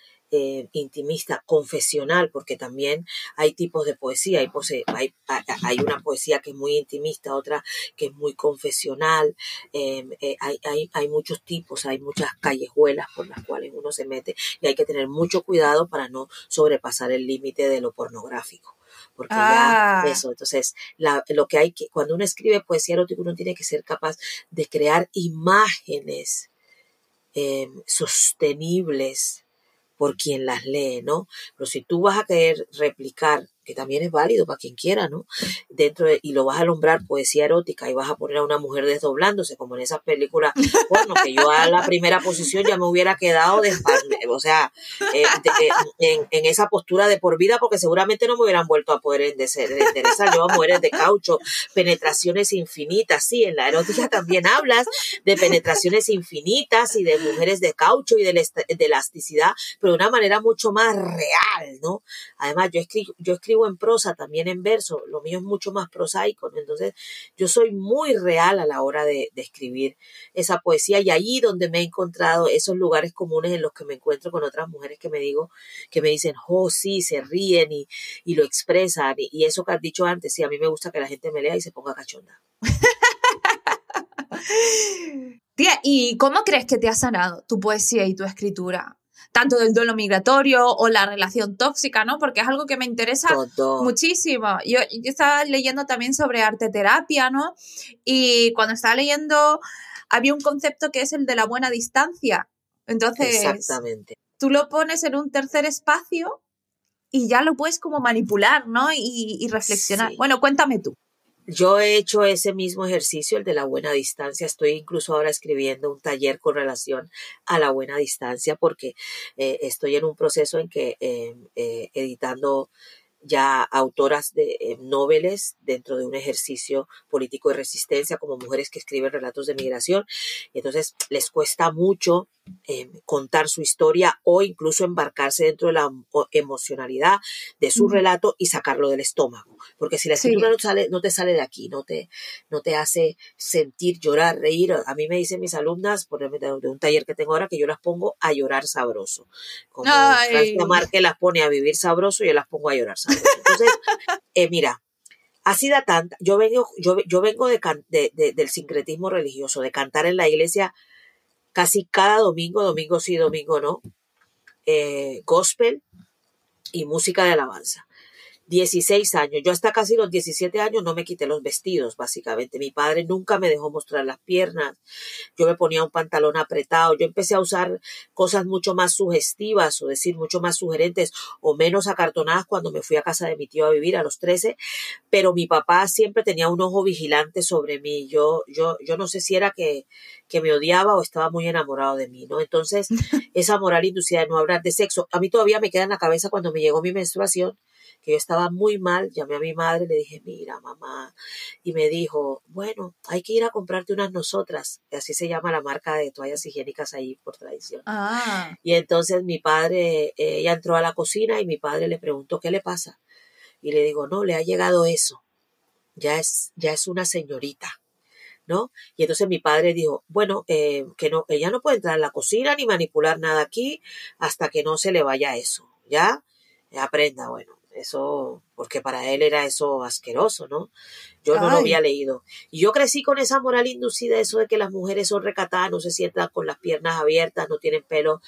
intimista, confesional, porque también hay tipos de poesía, hay una poesía que es muy intimista, otra que es muy confesional, hay muchos tipos, hay muchas callejuelas por las cuales uno se mete y hay que tener mucho cuidado para no sobrepasar el límite de lo pornográfico. Porque ya eso, entonces lo que hay que, cuando uno escribe poesía erótica, uno tiene que ser capaz de crear imágenes sostenibles por quien las lee, ¿no? Pero si tú vas a querer replicar, que también es válido para quien quiera, ¿no? Y lo vas a alumbrar poesía erótica y vas a poner a una mujer desdoblándose, como en esas películas porno, que yo a la primera posición ya me hubiera quedado o sea, en esa postura de por vida, porque seguramente no me hubieran vuelto a poder enderezar. Yo a mujeres de caucho, penetraciones infinitas, sí, en la erótica también hablas de penetraciones infinitas y de mujeres de caucho y de elasticidad, pero de una manera mucho más real, ¿no? Además, yo escribo en prosa, también en verso, lo mío es mucho más prosaico, ¿no? Entonces yo soy muy real a la hora de escribir esa poesía, y ahí donde me he encontrado esos lugares comunes en los que me encuentro con otras mujeres que me dicen, oh sí, se ríen y lo expresan, y eso que has dicho antes, sí, a mí me gusta que la gente me lea y se ponga cachonda.
Tía, ¿y cómo crees que te ha sanado tu poesía y tu escritura? Tanto del duelo migratorio o la relación tóxica, ¿no? Porque es algo que me interesa muchísimo. Yo estaba leyendo también sobre arte terapia, ¿no? Y cuando estaba leyendo había un concepto que es el de la buena distancia. Entonces,
exactamente,
tú lo pones en un tercer espacio y ya lo puedes como manipular, ¿no? Y reflexionar.
Sí.
Bueno, cuéntame tú.
Yo he hecho ese mismo ejercicio, el de la buena distancia. Estoy incluso ahora escribiendo un taller con relación a la buena distancia, porque estoy en un proceso en que editando ya autoras de noveles dentro de un ejercicio político de resistencia, como mujeres que escriben relatos de migración. Y entonces les cuesta mucho contar su historia o incluso embarcarse dentro de la emocionalidad de su relato y sacarlo del estómago. Porque si la escritura no te sale de aquí, no te hace sentir, llorar, reír. A mí me dicen mis alumnas, por ejemplo, de un taller que tengo ahora, que yo las pongo a llorar sabroso. Como Francia Márquez las pone a vivir sabroso, yo las pongo a llorar sabroso. Entonces, mira, así da tanta. Yo vengo del sincretismo religioso, de cantar en la iglesia casi cada domingo sí, domingo no, gospel y música de alabanza. 16 años. Yo hasta casi los 17 años no me quité los vestidos, básicamente. Mi padre nunca me dejó mostrar las piernas. Yo me ponía un pantalón apretado. Yo empecé a usar cosas mucho más sugestivas, o decir, mucho más sugerentes o menos acartonadas cuando me fui a casa de mi tío a vivir a los 13. Pero mi papá siempre tenía un ojo vigilante sobre mí. Yo no sé si era que me odiaba o estaba muy enamorado de mí, ¿no? Entonces, esa moral inducida de no hablar de sexo, a mí todavía me queda en la cabeza cuando me llegó mi menstruación, que yo estaba muy mal. Llamé a mi madre, le dije, mira, mamá, y me dijo, bueno, hay que ir a comprarte unas Nosotras, así se llama la marca de toallas higiénicas ahí por tradición. Y entonces mi padre, ella entró a la cocina y mi padre le preguntó, ¿qué le pasa? Y le digo, no, le ha llegado eso, ya es una señorita, ¿no? Y entonces mi padre dijo, bueno, que no, ella no puede entrar a la cocina ni manipular nada aquí hasta que no se le vaya eso, ¿ya? Aprenda, bueno. Eso, porque para él era eso asqueroso, ¿no? Yo no lo había leído. Y yo crecí con esa moral inducida, eso de que las mujeres son recatadas, no se sientan con las piernas abiertas, no tienen pelo,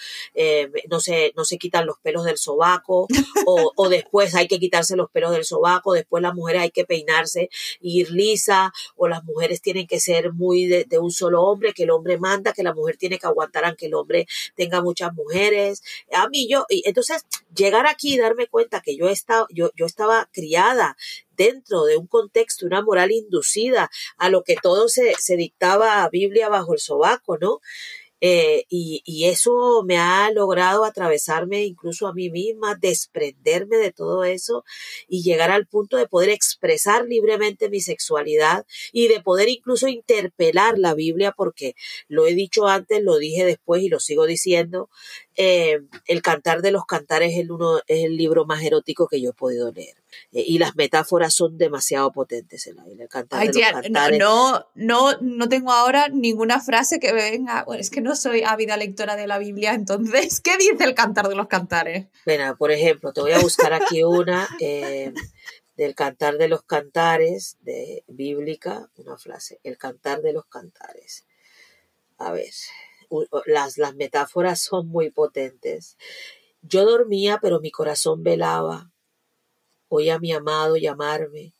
no se quitan los pelos del sobaco, o después hay que quitarse los pelos del sobaco, después las mujeres hay que peinarse y ir lisa, o las mujeres tienen que ser muy de un solo hombre, que el hombre manda, que la mujer tiene que aguantar aunque el hombre tenga muchas mujeres. A mí entonces llegar aquí y darme cuenta que yo estaba criada dentro de un contexto, una moral inducida a lo que todo se dictaba a Biblia bajo el sobaco, ¿no? Y eso me ha logrado atravesarme incluso a mí misma, desprenderme de todo eso y llegar al punto de poder expresar libremente mi sexualidad y de poder incluso interpelar la Biblia, porque lo he dicho antes, lo dije después y lo sigo diciendo. El Cantar de los Cantares es el libro más erótico que yo he podido leer. Y las metáforas son demasiado potentes en la Biblia. El Cantar
Ay,
de
tía,
los Cantares.
no tengo ahora ninguna frase que me venga. Bueno, es que no soy ávida lectora de la Biblia, entonces, ¿qué dice el Cantar de los Cantares?
Bueno, por ejemplo, te voy a buscar aquí una del Cantar de los Cantares, de bíblica, una frase. El Cantar de los Cantares. A ver, las metáforas son muy potentes. Yo dormía, pero mi corazón velaba. Oí a mi amado llamarme.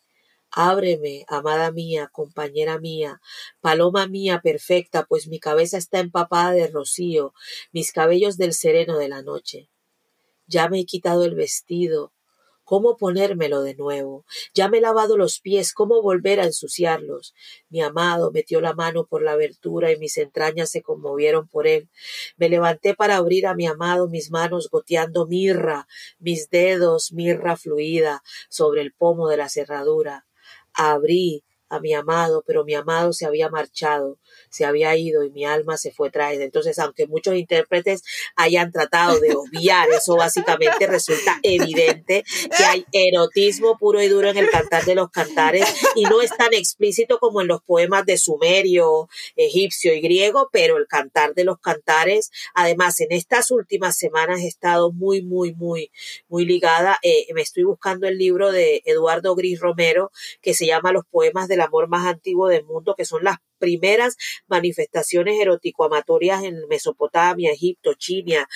Ábreme, amada mía, compañera mía, paloma mía perfecta, pues mi cabeza está empapada de rocío, mis cabellos del sereno de la noche. Ya me he quitado el vestido, ¿cómo ponérmelo de nuevo? Ya me he lavado los pies, ¿cómo volver a ensuciarlos? Mi amado metió la mano por la abertura y mis entrañas se conmovieron por él. Me levanté para abrir a mi amado, mis manos goteando mirra, mis dedos mirra fluida sobre el pomo de la cerradura. Abrí a mi amado, pero mi amado se había marchado, se había ido y mi alma se fue tras él. Entonces, aunque muchos intérpretes hayan tratado de obviar eso, básicamente resulta evidente que hay erotismo puro y duro en el Cantar de los Cantares y no es tan explícito como en los poemas de Sumerio, egipcio y griego, pero el Cantar de los Cantares, además, en estas últimas semanas he estado muy ligada. Me estoy buscando el libro de Eduardo Gris Romero que se llama Los poemas del amor más antiguo del mundo, que son las primeras manifestaciones erótico-amatorias en Mesopotamia, Egipto, China,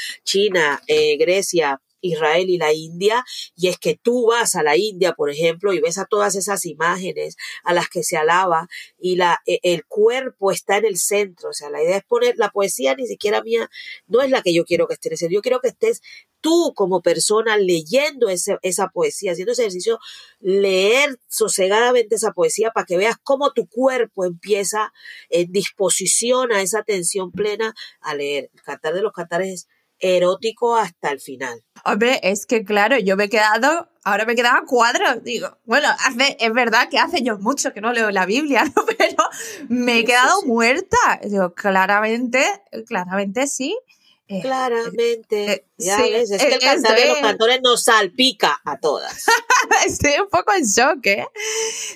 Grecia, Israel y la India, y es que tú vas a la India, por ejemplo, y ves a todas esas imágenes a las que se alaba y el cuerpo está en el centro. O sea, la idea es poner la poesía, ni siquiera mía, no es la que yo quiero que esté en el centro. Yo quiero que estés tú como persona leyendo esa poesía, haciendo ese ejercicio, leer sosegadamente esa poesía para que veas cómo tu cuerpo empieza en disposición a esa atención plena a leer. El Cantar de los Cantares es erótico hasta el final.
Hombre, es que claro, ahora me quedaba cuadros, digo, bueno, es verdad que hace yo mucho que no leo la Biblia, ¿no? Pero me he quedado muerta. Digo, claramente sí.
Claramente, ya
sí,
ves, es que el Cantar de los Cantores nos salpica a todas.
Estoy un poco en shock, ¿eh?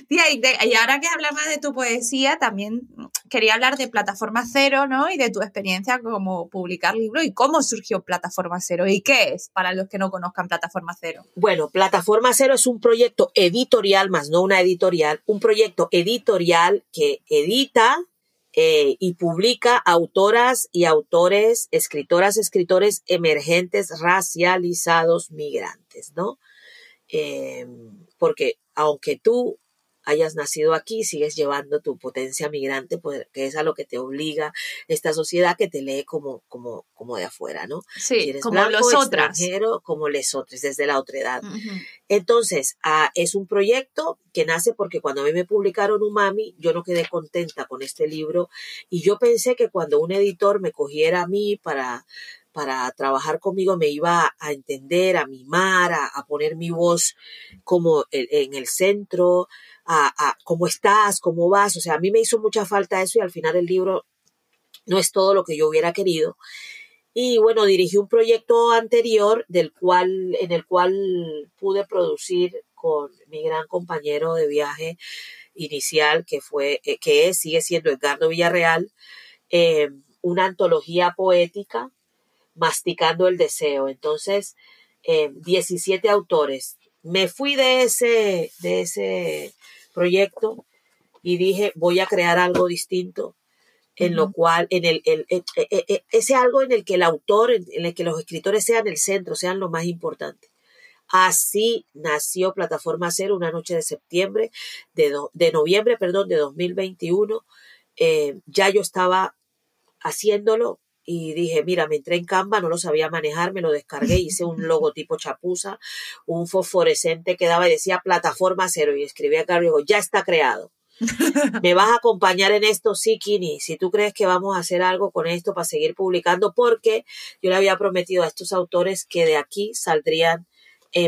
Tía, y ahora que hablabas de tu poesía, también quería hablar de Plataforma Cero, ¿no? Y de tu experiencia como publicar libros y cómo surgió Plataforma Cero y qué es, para los que no conozcan Plataforma Cero.
Bueno, Plataforma Cero es un proyecto editorial, más no una editorial, un proyecto editorial que edita y publica autoras y autores, escritores emergentes, racializados, migrantes, ¿no? Porque aunque tú hayas nacido aquí, sigues llevando tu potencia migrante, pues, que es a lo que te obliga esta sociedad que te lee como de afuera, ¿no?
Sí,
si eres
como
blanco,
los otros.
extranjero, como les otros, desde la otredad.
Uh-huh.
Entonces, es un proyecto que nace porque cuando a mí me publicaron Umami, yo no quedé contenta con este libro y yo pensé que cuando un editor me cogiera a mí para trabajar conmigo me iba a entender, a mimar, a poner mi voz como en el centro, a cómo estás, cómo vas. O sea, a mí me hizo mucha falta eso y al final el libro no es todo lo que yo hubiera querido. Y bueno, dirigí un proyecto anterior en el cual pude producir con mi gran compañero de viaje inicial, sigue siendo Edgardo Villarreal, una antología poética, Masticando el Deseo. Entonces, 17 autores. Me fui de ese proyecto y dije, voy a crear algo distinto, en lo cual, ese algo en el que el autor, en el que los escritores sean el centro, sean lo más importante. Así nació Plataforma Cero una noche de septiembre, de noviembre, de 2021. Ya yo estaba haciéndolo y dije, mira, me entré en Canva, no lo sabía manejar, me lo descargué, hice un logotipo chapuza, un fosforescente que daba y decía Plataforma Cero y escribí acá y digo, ya está creado. ¿Me vas a acompañar en esto? Sí, Kini, si tú crees que vamos a hacer algo con esto para seguir publicando, porque yo le había prometido a estos autores que de aquí saldrían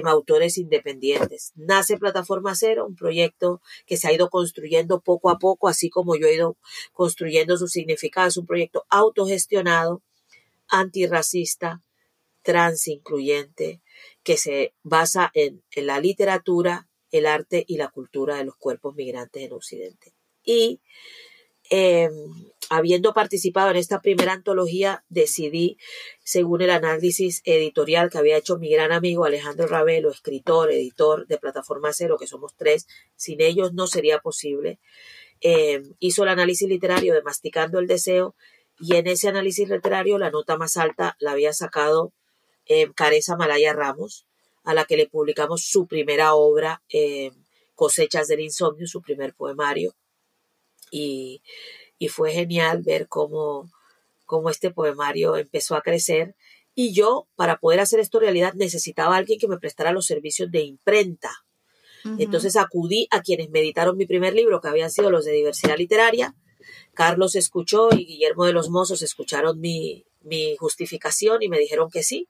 autores independientes. Nace Plataforma Cero, un proyecto que se ha ido construyendo poco a poco, así como yo he ido construyendo su significado. Es un proyecto autogestionado, antirracista, transincluyente que se basa en la literatura, el arte y la cultura de los cuerpos migrantes en Occidente. Y habiendo participado en esta primera antología, decidí, según el análisis editorial que había hecho mi gran amigo Alejandro Ravelo, escritor, editor de Plataforma Cero, que somos 3, sin ellos no sería posible, hizo el análisis literario de Masticando el Deseo, y en ese análisis literario la nota más alta la había sacado Caresa Malaya Ramos, a la que le publicamos su primera obra, Cosechas del Insomnio, su primer poemario, y fue genial ver cómo este poemario empezó a crecer. Y yo, para poder hacer esto realidad, necesitaba a alguien que me prestara los servicios de imprenta. Entonces acudí a quienes me editaron mi primer libro, que habían sido los de Diversidad Literaria. Carlos escuchó y Guillermo de los Mozos escucharon mi justificación y me dijeron que sí.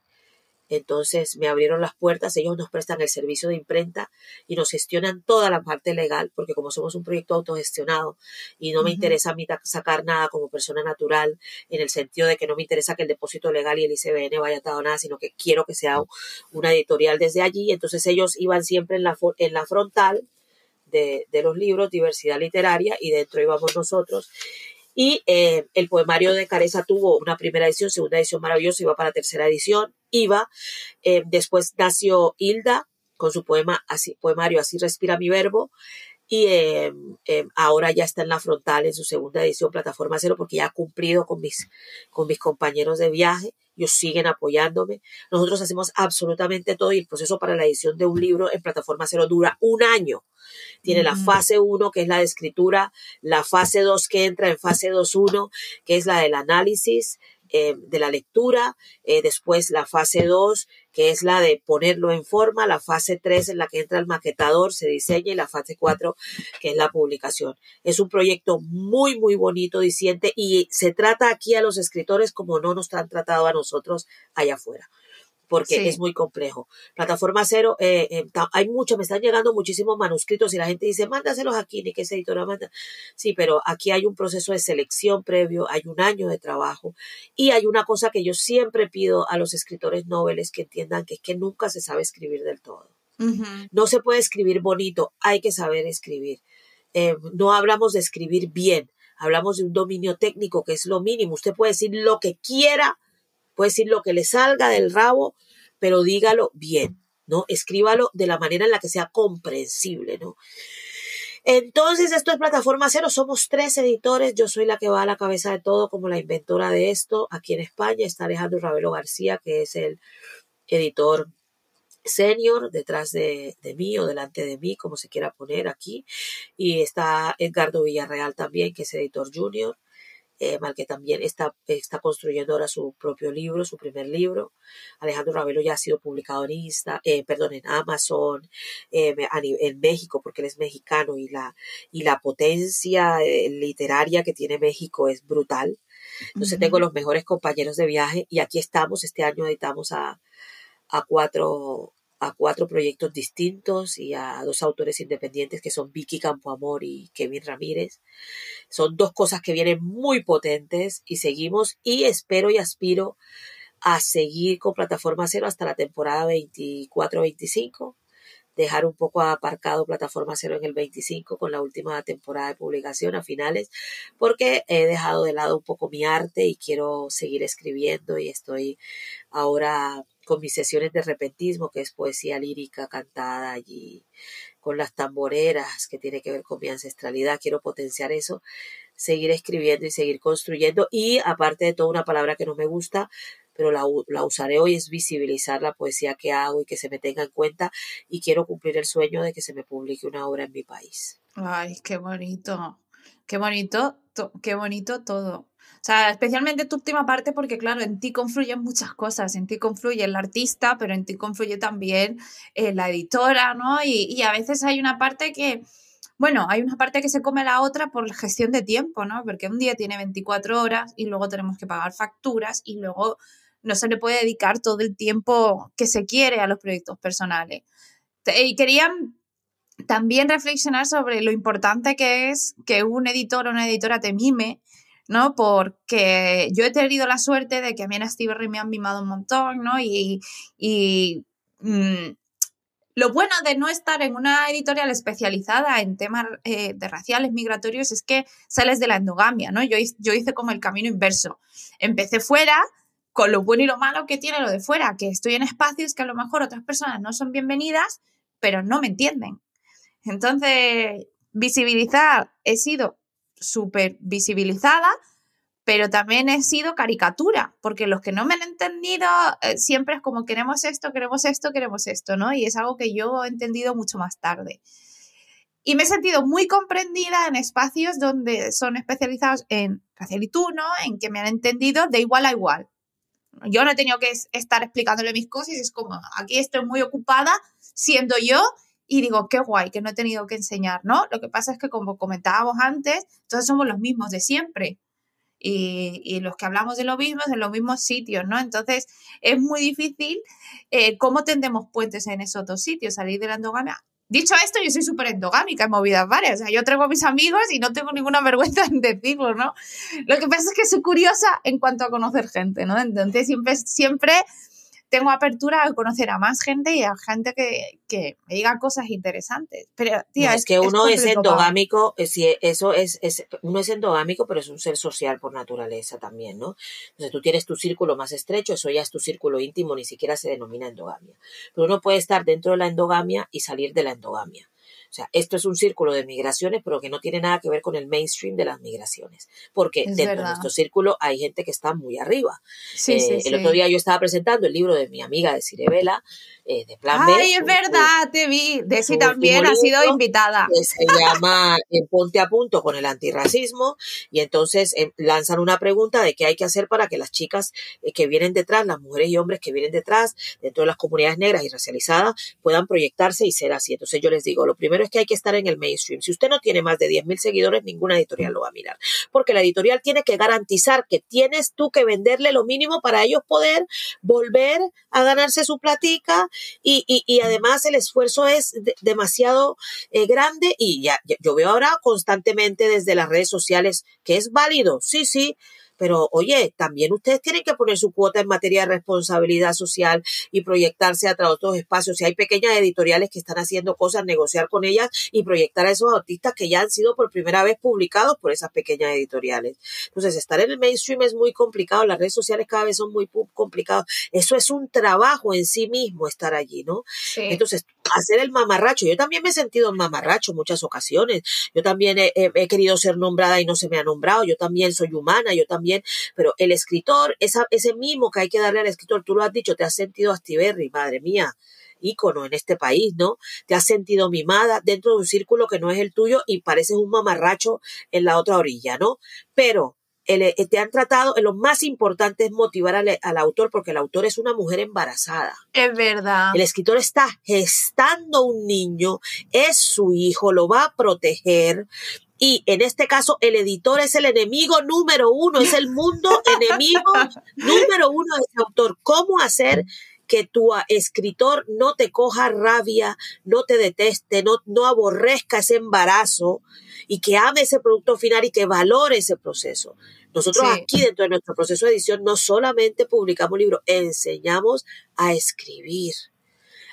Entonces me abrieron las puertas, ellos nos prestan el servicio de imprenta y nos gestionan toda la parte legal, porque como somos un proyecto autogestionado y no me interesa a mí sacar nada como persona natural, en el sentido de que no me interesa que el depósito legal y el ICBN vaya atado a nada, sino que quiero que sea una editorial desde allí. Entonces ellos iban siempre en la frontal de los libros, Diversidad Literaria, y dentro íbamos nosotros. Y el poemario de Caresa tuvo una primera edición, segunda edición maravillosa, iba para tercera edición, después nació Hilda con su poemario Así respira mi verbo, y ahora ya está en la frontal en su segunda edición, Plataforma Cero, porque ya ha cumplido con mis compañeros de viaje. Ellos siguen apoyándome. Nosotros hacemos absolutamente todo, y el proceso para la edición de un libro en Plataforma Cero dura 1 año. Tiene la fase 1, que es la de escritura, la fase 2, que entra en fase 2.1, que es la del análisis, de la lectura, después la fase 2, que es la de ponerlo en forma, la fase 3 en la que entra el maquetador, se diseña, y la fase 4, que es la publicación. Es un proyecto muy, muy bonito, diciente, y se trata aquí a los escritores como no nos han tratado a nosotros allá afuera, porque es muy complejo. Plataforma Cero, me están llegando muchísimos manuscritos y la gente dice, mándaselos aquí, ni que esa editora manda. Sí, pero aquí hay un proceso de selección previo, hay 1 año de trabajo, y hay una cosa que yo siempre pido a los escritores noveles que entiendan, que es que nunca se sabe escribir del todo. No se puede escribir bonito, hay que saber escribir. No hablamos de escribir bien, hablamos de un dominio técnico, que es lo mínimo. Usted puede decir lo que quiera, puede decir lo que le salga del rabo, pero dígalo bien, ¿no? Escríbalo de la manera en la que sea comprensible, ¿no? Entonces, esto es Plataforma Cero, somos 3 editores, yo soy la que va a la cabeza de todo como la inventora de esto. Aquí en España está Alejandro Ravelo García, que es el editor senior detrás de mí o delante de mí, como se quiera poner aquí, y está Edgardo Villarreal también, que es editor junior, al que también está construyendo ahora su propio libro, su primer libro. Alejandro Ravelo ya ha sido publicado en Amazon, en México, porque él es mexicano, y la potencia literaria que tiene México es brutal. Entonces tengo los mejores compañeros de viaje, y aquí estamos. Este año editamos a 4 proyectos distintos y a 2 autores independientes, que son Vicky Campoamor y Kevin Ramírez. Son 2 cosas que vienen muy potentes, y seguimos, y espero y aspiro a seguir con Plataforma Cero hasta la temporada 24-25, dejar un poco aparcado Plataforma Cero en el 25 con la última temporada de publicación a finales, porque he dejado de lado un poco mi arte y quiero seguir escribiendo, y estoy ahora con mis sesiones de repentismo, que es poesía lírica cantada allí con las tamboreras, que tiene que ver con mi ancestralidad. Quiero potenciar eso, seguir escribiendo y seguir construyendo, y aparte de todo, una palabra que no me gusta, pero la usaré hoy, es visibilizar la poesía que hago y que se me tenga en cuenta, y quiero cumplir el sueño de que se me publique una obra en mi país.
Ay, qué bonito, qué bonito, qué bonito todo. O sea, especialmente tu última parte, porque claro, en ti confluyen muchas cosas, en ti confluye el artista, pero en ti confluye también la editora, ¿no? Y a veces hay una parte que, bueno, hay una parte que se come la otra por la gestión de tiempo, ¿no? Porque un día tiene 24 horas y luego tenemos que pagar facturas, y luego no se le puede dedicar todo el tiempo que se quiere a los proyectos personales. Y quería también reflexionar sobre lo importante que es que un editor o una editora te mime, ¿no? Porque yo he tenido la suerte de que a mí en Astiberri me han mimado un montón, ¿no? Lo bueno de no estar en una editorial especializada en temas de raciales, migratorios, es que sales de la endogamia, ¿no? Yo hice como el camino inverso. Empecé fuera, con lo bueno y lo malo que tiene lo de fuera, que estoy en espacios que a lo mejor otras personas no son bienvenidas, pero no me entienden. Entonces, visibilizar, he sido súper visibilizada, pero también he sido caricatura, porque los que no me han entendido siempre es como queremos esto, queremos esto, queremos esto, ¿no? Y es algo que yo he entendido mucho más tarde. Y me he sentido muy comprendida en espacios donde son especializados en racialitud, ¿no? En que me han entendido de igual a igual. Yo no he tenido que estar explicándole mis cosas, es como, aquí estoy muy ocupada siendo yo y digo, qué guay, que no he tenido que enseñar, ¿no? Lo que pasa es que, como comentábamos antes, todos somos los mismos de siempre. Y los que hablamos de lo mismo en los mismos sitios, ¿no? Entonces, es muy difícil cómo tendemos puentes en esos dos sitios, salir de la endogamia. Dicho esto, yo soy súper endogámica en movidas varias. O sea, yo traigo a mis amigos y no tengo ninguna vergüenza en decirlo, ¿no? Lo que pasa es que soy curiosa en cuanto a conocer gente, ¿no? Entonces, siempre tengo apertura a conocer a más gente y a gente que me diga cosas interesantes. Pero, tía,
no, es que uno es endogámico, uno es endogámico, pero es un ser social por naturaleza también, ¿no? Entonces tú tienes tu círculo más estrecho, eso ya es tu círculo íntimo, ni siquiera se denomina endogamia. Pero uno puede estar dentro de la endogamia y salir de la endogamia. O sea, esto es un círculo de migraciones, pero que no tiene nada que ver con el mainstream de las migraciones. Porque dentro de nuestro círculo hay gente que está muy arriba.
Sí,
el otro día yo estaba presentando el libro de mi amiga de Cirebela, de Plan B.
¡Ay, es verdad! Te vi. Desi también ha sido invitada.
Que se llama Ponte a punto con el antirracismo. Y entonces lanzan una pregunta de qué hay que hacer para que las chicas que vienen detrás, las mujeres y hombres que vienen detrás, dentro de las comunidades negras y racializadas, puedan proyectarse y ser así. Entonces yo les digo, lo primero es que hay que estar en el mainstream. Si usted no tiene más de 10,000 seguidores, ninguna editorial lo va a mirar. Porque la editorial tiene que garantizar que tienes tú que venderle lo mínimo para ellos poder volver a ganarse su platica y además el esfuerzo es demasiado grande y yo veo ahora constantemente desde las redes sociales que es válido, sí, pero oye, también ustedes tienen que poner su cuota en materia de responsabilidad social y proyectarse a través de otros espacios. Si hay pequeñas editoriales que están haciendo cosas, negociar con ellas y proyectar a esos artistas que ya han sido por primera vez publicados por esas pequeñas editoriales. Entonces, estar en el mainstream es muy complicado, las redes sociales cada vez son muy complicadas. Eso es un trabajo en sí mismo, estar allí, ¿no? Sí. Entonces, hacer el mamarracho. Yo también me he sentido mamarracho en muchas ocasiones. Yo también he querido ser nombrada y no se me ha nombrado. Yo también soy humana, yo también. Pero el escritor, ese mimo que hay que darle al escritor, tú lo has dicho, te has sentido Astiberri, madre mía, ícono en este país, ¿no? Te has sentido mimada dentro de un círculo que no es el tuyo y pareces un mamarracho en la otra orilla, ¿no? Pero te han tratado, lo más importante es motivar al autor, porque el autor es una mujer embarazada.
Es verdad.
El escritor está gestando un niño, es su hijo, lo va a proteger. Y en este caso, el editor es el enemigo número uno, es el mundo enemigo número uno de ese autor. ¿Cómo hacer que tu escritor no te coja rabia, no te deteste, no aborrezca ese embarazo y que ame ese producto final y que valore ese proceso? Nosotros aquí dentro de nuestro proceso de edición no solamente publicamos libros, enseñamos a escribir,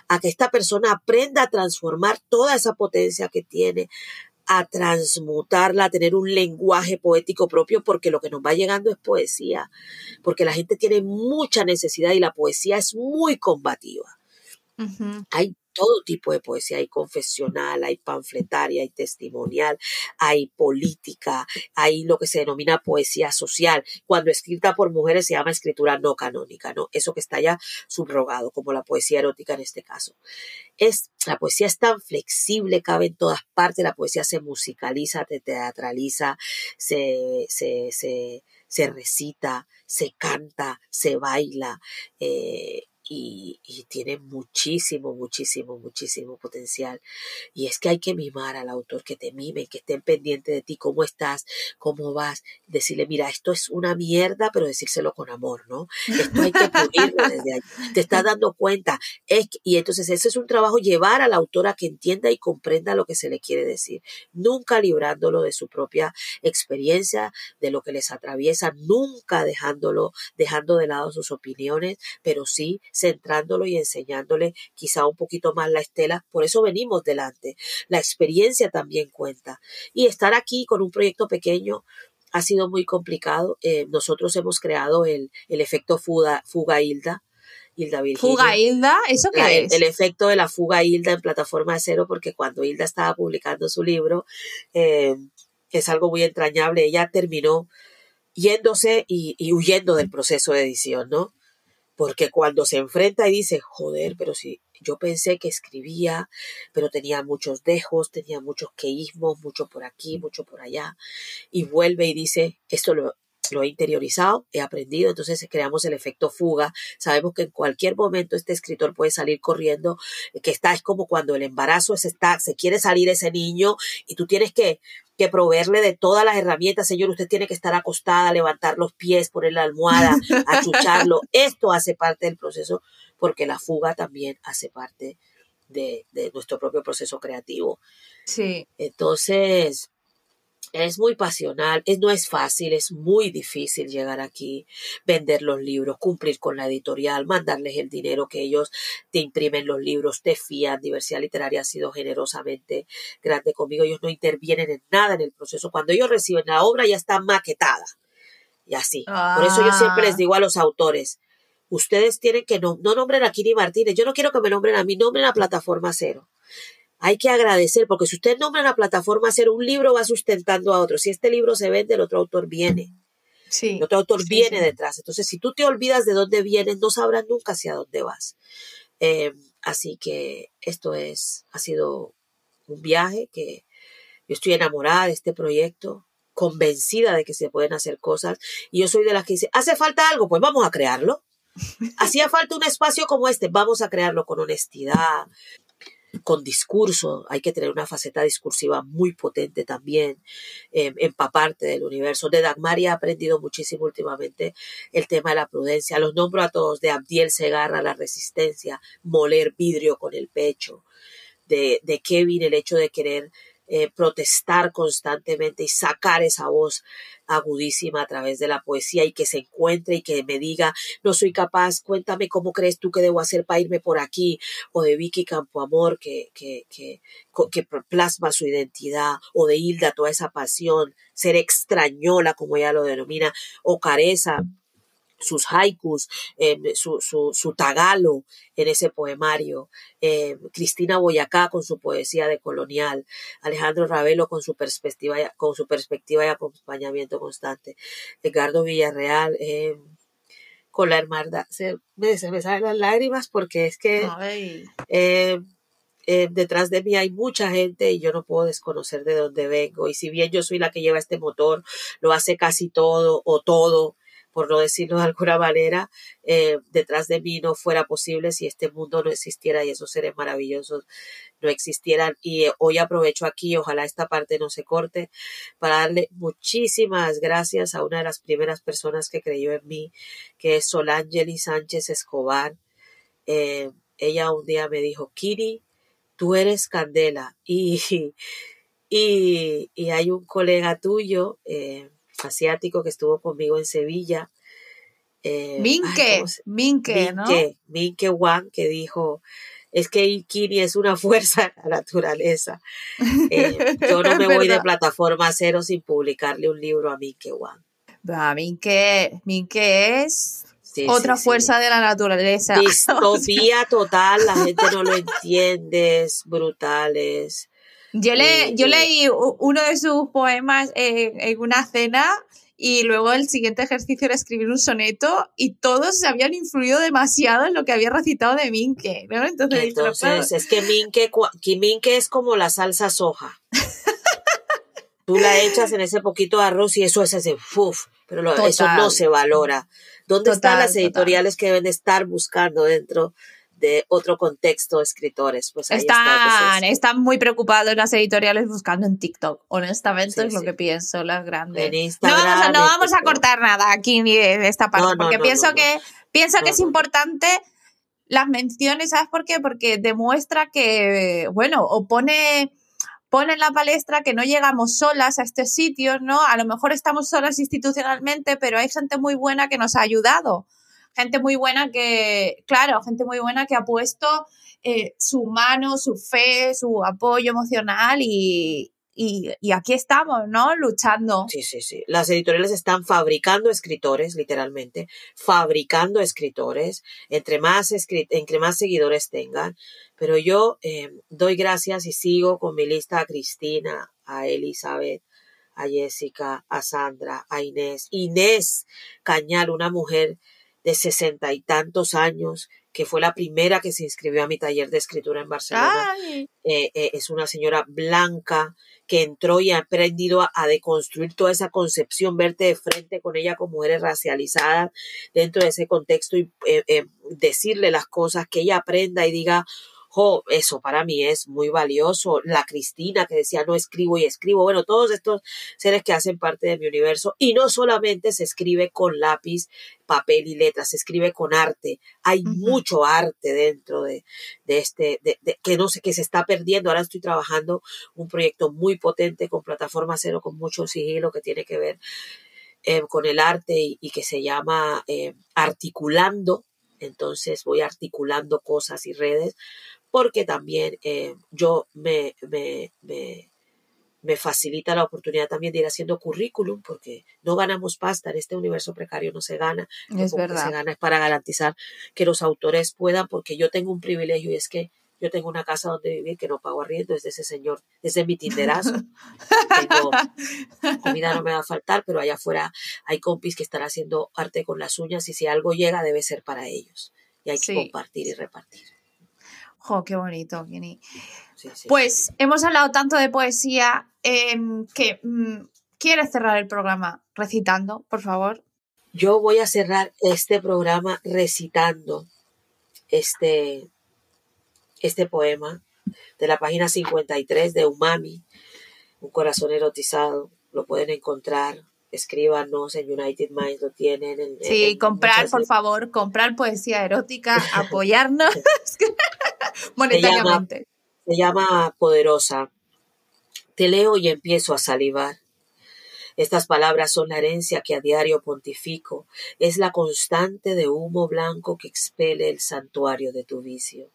a que esta persona aprenda a transformar toda esa potencia que tiene, a transmutarla, a tener un lenguaje poético propio, porque lo que nos va llegando es poesía, porque la gente tiene mucha necesidad y la poesía es muy combativa. Uh-huh. Hay todo tipo de poesía, hay confesional, hay panfletaria, hay testimonial, hay política, hay lo que se denomina poesía social. Cuando escrita por mujeres se llama escritura no canónica, ¿no? Eso que está ya subrogado, como la poesía erótica en este caso. La poesía es tan flexible, cabe en todas partes, la poesía se musicaliza, se teatraliza, se recita, se canta, se baila, y tiene muchísimo, muchísimo, muchísimo potencial. Y es que hay que mimar al autor, que te mime, que estén pendientes de ti, cómo estás, cómo vas, decirle, mira, esto es una mierda, pero decírselo con amor, ¿no? Esto hay que pulirlo desde ahí. Te estás dando cuenta. Y entonces ese es un trabajo, llevar al autor a que entienda y comprenda lo que se le quiere decir, nunca librándolo de su propia experiencia, de lo que les atraviesa, nunca dejando de lado sus opiniones, pero sí centrándolo y enseñándole quizá un poquito más la estela. Por eso venimos delante. La experiencia también cuenta. Y estar aquí con un proyecto pequeño ha sido muy complicado. Nosotros hemos creado el efecto fuga Hilda Virginia.
¿Fuga Hilda? ¿Eso qué es?
El efecto de la fuga Hilda en Plataforma Cero, porque cuando Hilda estaba publicando su libro, es algo muy entrañable. Ella terminó yéndose y huyendo del proceso de edición, ¿no? Porque cuando se enfrenta y dice, joder, pero si yo pensé que escribía, pero tenía muchos dejos, tenía muchos queísmos, mucho por aquí, mucho por allá, y vuelve y dice, esto lo he interiorizado, he aprendido, entonces creamos el efecto fuga. Sabemos que en cualquier momento este escritor puede salir corriendo, es como cuando el embarazo se quiere salir ese niño y tú tienes que proveerle de todas las herramientas. Señor, usted tiene que estar acostada, levantar los pies, poner la almohada, achucharlo. Esto hace parte del proceso, porque la fuga también hace parte de nuestro propio proceso creativo.
Sí.
Entonces, es muy pasional, no es fácil, es muy difícil llegar aquí, vender los libros, cumplir con la editorial, mandarles el dinero que ellos te imprimen los libros, te fían. Diversidad Literaria ha sido generosamente grande conmigo. Ellos no intervienen en nada en el proceso. Cuando ellos reciben la obra ya está maquetada y así. Por eso yo siempre les digo a los autores, ustedes tienen que no nombren a Kini Martínez. Yo no quiero que me nombren a mí, nombren a Plataforma Cero. Hay que agradecer, porque si usted nombra a Plataforma Cero, un libro va sustentando a otro. Si este libro se vende, el otro autor viene.
Sí,
el otro autor viene
sí.
detrás. Entonces, si tú te olvidas de dónde vienes, no sabrás nunca hacia dónde vas. Así que esto ha sido un viaje que yo estoy enamorada de este proyecto, convencida de que se pueden hacer cosas. Y yo soy de las que dice, ¿hace falta algo? Pues vamos a crearlo. Hacía falta un espacio como este, vamos a crearlo con honestidad, con discurso. Hay que tener una faceta discursiva muy potente también, empaparte del universo. De Dagmar he aprendido muchísimo últimamente el tema de la prudencia. Los nombro a todos: de Abdiel Segarra, la resistencia, moler vidrio con el pecho; de Kevin, el hecho de querer protestar constantemente y sacar esa voz agudísima a través de la poesía, y que se encuentre y que me diga, no soy capaz, cuéntame cómo crees tú que debo hacer para irme por aquí; o de Vicky Campoamor, que plasma su identidad; o de Hilda, toda esa pasión, ser extrañola, como ella lo denomina; o Careza, sus haikus, su tagalo en ese poemario; Cristina Boyacá con su poesía de colonial; Alejandro Ravelo con su perspectiva y acompañamiento constante; Edgardo Villarreal con la hermandad. Se me salen las lágrimas, porque es que detrás de mí hay mucha gente y yo no puedo desconocer de dónde vengo. Y si bien yo soy la que lleva este motor, lo hace casi todo, o todo, por no decirlo de alguna manera, detrás de mí no fuera posible si este mundo no existiera y esos seres maravillosos no existieran. Y hoy aprovecho aquí, ojalá esta parte no se corte, para darle muchísimas gracias a una de las primeras personas que creyó en mí, que es Solangeli Sánchez Escobar. Ella un día me dijo, Kini, tú eres candela. Y hay un colega tuyo, asiático, que estuvo conmigo en Sevilla,
Minke, ¿no?
Minke Wang, que dijo, es que Kini es una fuerza de la naturaleza. Yo no me voy de Plataforma Cero sin publicarle un libro a Minke Wang.
Minke es otra fuerza de la naturaleza.
Distopía total, la gente no lo entiende, es brutal, Yo
leí uno de sus poemas en una cena, y luego el siguiente ejercicio era escribir un soneto, y todos se habían influido demasiado en lo que había recitado de Minke, ¿no? Entonces
es que Minke es como la salsa soja. Tú la echas en ese poquito de arroz y eso es ese, pero eso no se valora. ¿Dónde están las
Total.
editoriales que deben de estar buscando dentro de otro contexto escritores? Pues ahí está.
Están muy preocupados las editoriales buscando en TikTok. Honestamente es lo que
Sí.
pienso, las grandes.
En
No
Instagram, en
vamos a
TikTok.
cortar nada aquí ni de esta parte, porque pienso que es importante las menciones, ¿sabes por qué? Porque demuestra que, bueno, o pone en la palestra que no llegamos solas a estos sitios, ¿no? A lo mejor estamos solas institucionalmente, pero hay gente muy buena que nos ha ayudado. Gente muy buena que ha puesto su mano, su fe, su apoyo emocional y aquí estamos, ¿no? Luchando.
Sí. Las editoriales están fabricando escritores, literalmente, fabricando escritores, entre más seguidores tengan. Pero yo doy gracias y sigo con mi lista a Cristina, a Elizabeth, a Jessica, a Sandra, a Inés Cañal, una mujer de 60 y tantos años, que fue la primera que se inscribió a mi taller de escritura en Barcelona. Es una señora blanca que entró y ha aprendido a deconstruir toda esa concepción, verte de frente con ella con mujeres racializadas dentro de ese contexto y decirle las cosas, que ella aprenda y diga, eso para mí es muy valioso. La Cristina que decía no escribo y escribo. Bueno, todos estos seres que hacen parte de mi universo, y no solamente se escribe con lápiz, papel y letras, se escribe con arte. Hay mucho arte dentro de que no sé, que se está perdiendo. Ahora estoy trabajando un proyecto muy potente con Plataforma Cero, con mucho sigilo, que tiene que ver con el arte y que se llama Articulando. Entonces voy articulando cosas y redes, porque también yo me facilita la oportunidad también de ir haciendo currículum, porque no ganamos pasta en este universo precario, no se gana.
Es
Lo
verdad.
que se gana es para garantizar que los autores puedan, porque yo tengo un privilegio y es que yo tengo una casa donde vivir que no pago arriendo, es de ese señor, es de mi tinderazo. Tengo comida, no me va a faltar, pero allá afuera hay compis que están haciendo arte con las uñas y si algo llega debe ser para ellos. Y hay que compartir y repartir.
Qué bonito, Kini.
Sí.
Pues hemos hablado tanto de poesía que ¿quieres cerrar el programa recitando, por favor?
Yo voy a cerrar este programa recitando este poema de la página 53 de Umami, Un corazón erotizado. Lo pueden encontrar. Escríbanos en United Minds, lo tienen.
Comprar, por favor, comprar poesía erótica, apoyarnos monetariamente.
Se llama Poderosa. Te leo y empiezo a salivar. Estas palabras son la herencia que a diario pontifico. Es la constante de humo blanco que expele el santuario de tu vicio.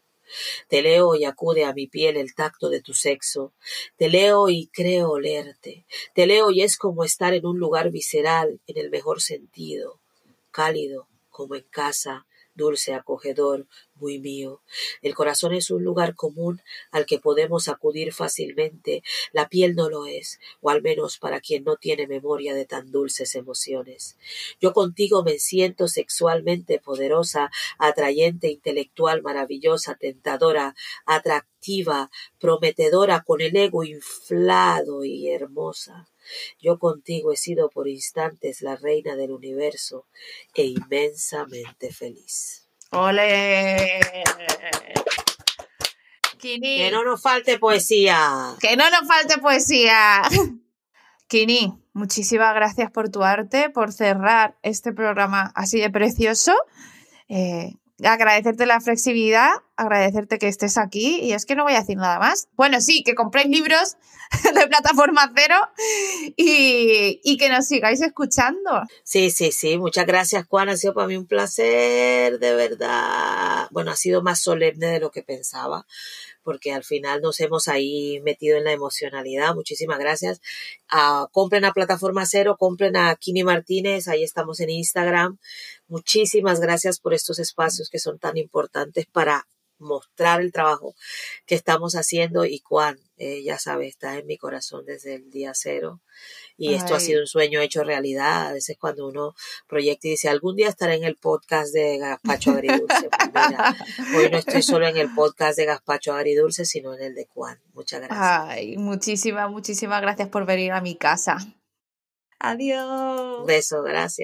Te leo y acude a mi piel el tacto de tu sexo. Te leo y creo olerte. Te leo y es como estar en un lugar visceral en el mejor sentido. Cálido, como en casa, dulce, acogedor, muy mío. El corazón es un lugar común al que podemos acudir fácilmente. La piel no lo es, o al menos para quien no tiene memoria de tan dulces emociones. Yo contigo me siento sexualmente poderosa, atrayente, intelectual, maravillosa, tentadora, atractiva, prometedora, con el ego inflado y hermosa. Yo contigo he sido por instantes la reina del universo e inmensamente feliz.
¡Ole! Kini.
Que no nos falte poesía.
Que no nos falte poesía. Kini, muchísimas gracias por tu arte, por cerrar este programa así de precioso. Agradecerte la flexibilidad, agradecerte que estés aquí y es que no voy a decir nada más. Bueno, sí, que compréis libros de Plataforma Cero y que nos sigáis escuchando.
Sí. Muchas gracias, Juan. Ha sido para mí un placer, de verdad. Bueno, ha sido más solemne de lo que pensaba, porque al final nos hemos ahí metido en la emocionalidad. Muchísimas gracias. Compren a Plataforma Cero, compren a Kini Martínez, ahí estamos en Instagram. Muchísimas gracias por estos espacios que son tan importantes para mostrar el trabajo que estamos haciendo, y Juan, ya sabes, está en mi corazón desde el día cero. Y esto ha sido un sueño hecho realidad. A veces cuando uno proyecta y dice, algún día estaré en el podcast de Gazpacho Agridulce. Pues mira, hoy no estoy solo en el podcast de Gazpacho Agridulce, sino en el de Juan. Muchas gracias.
Muchísimas gracias por venir a mi casa. Adiós.
Un beso, gracias.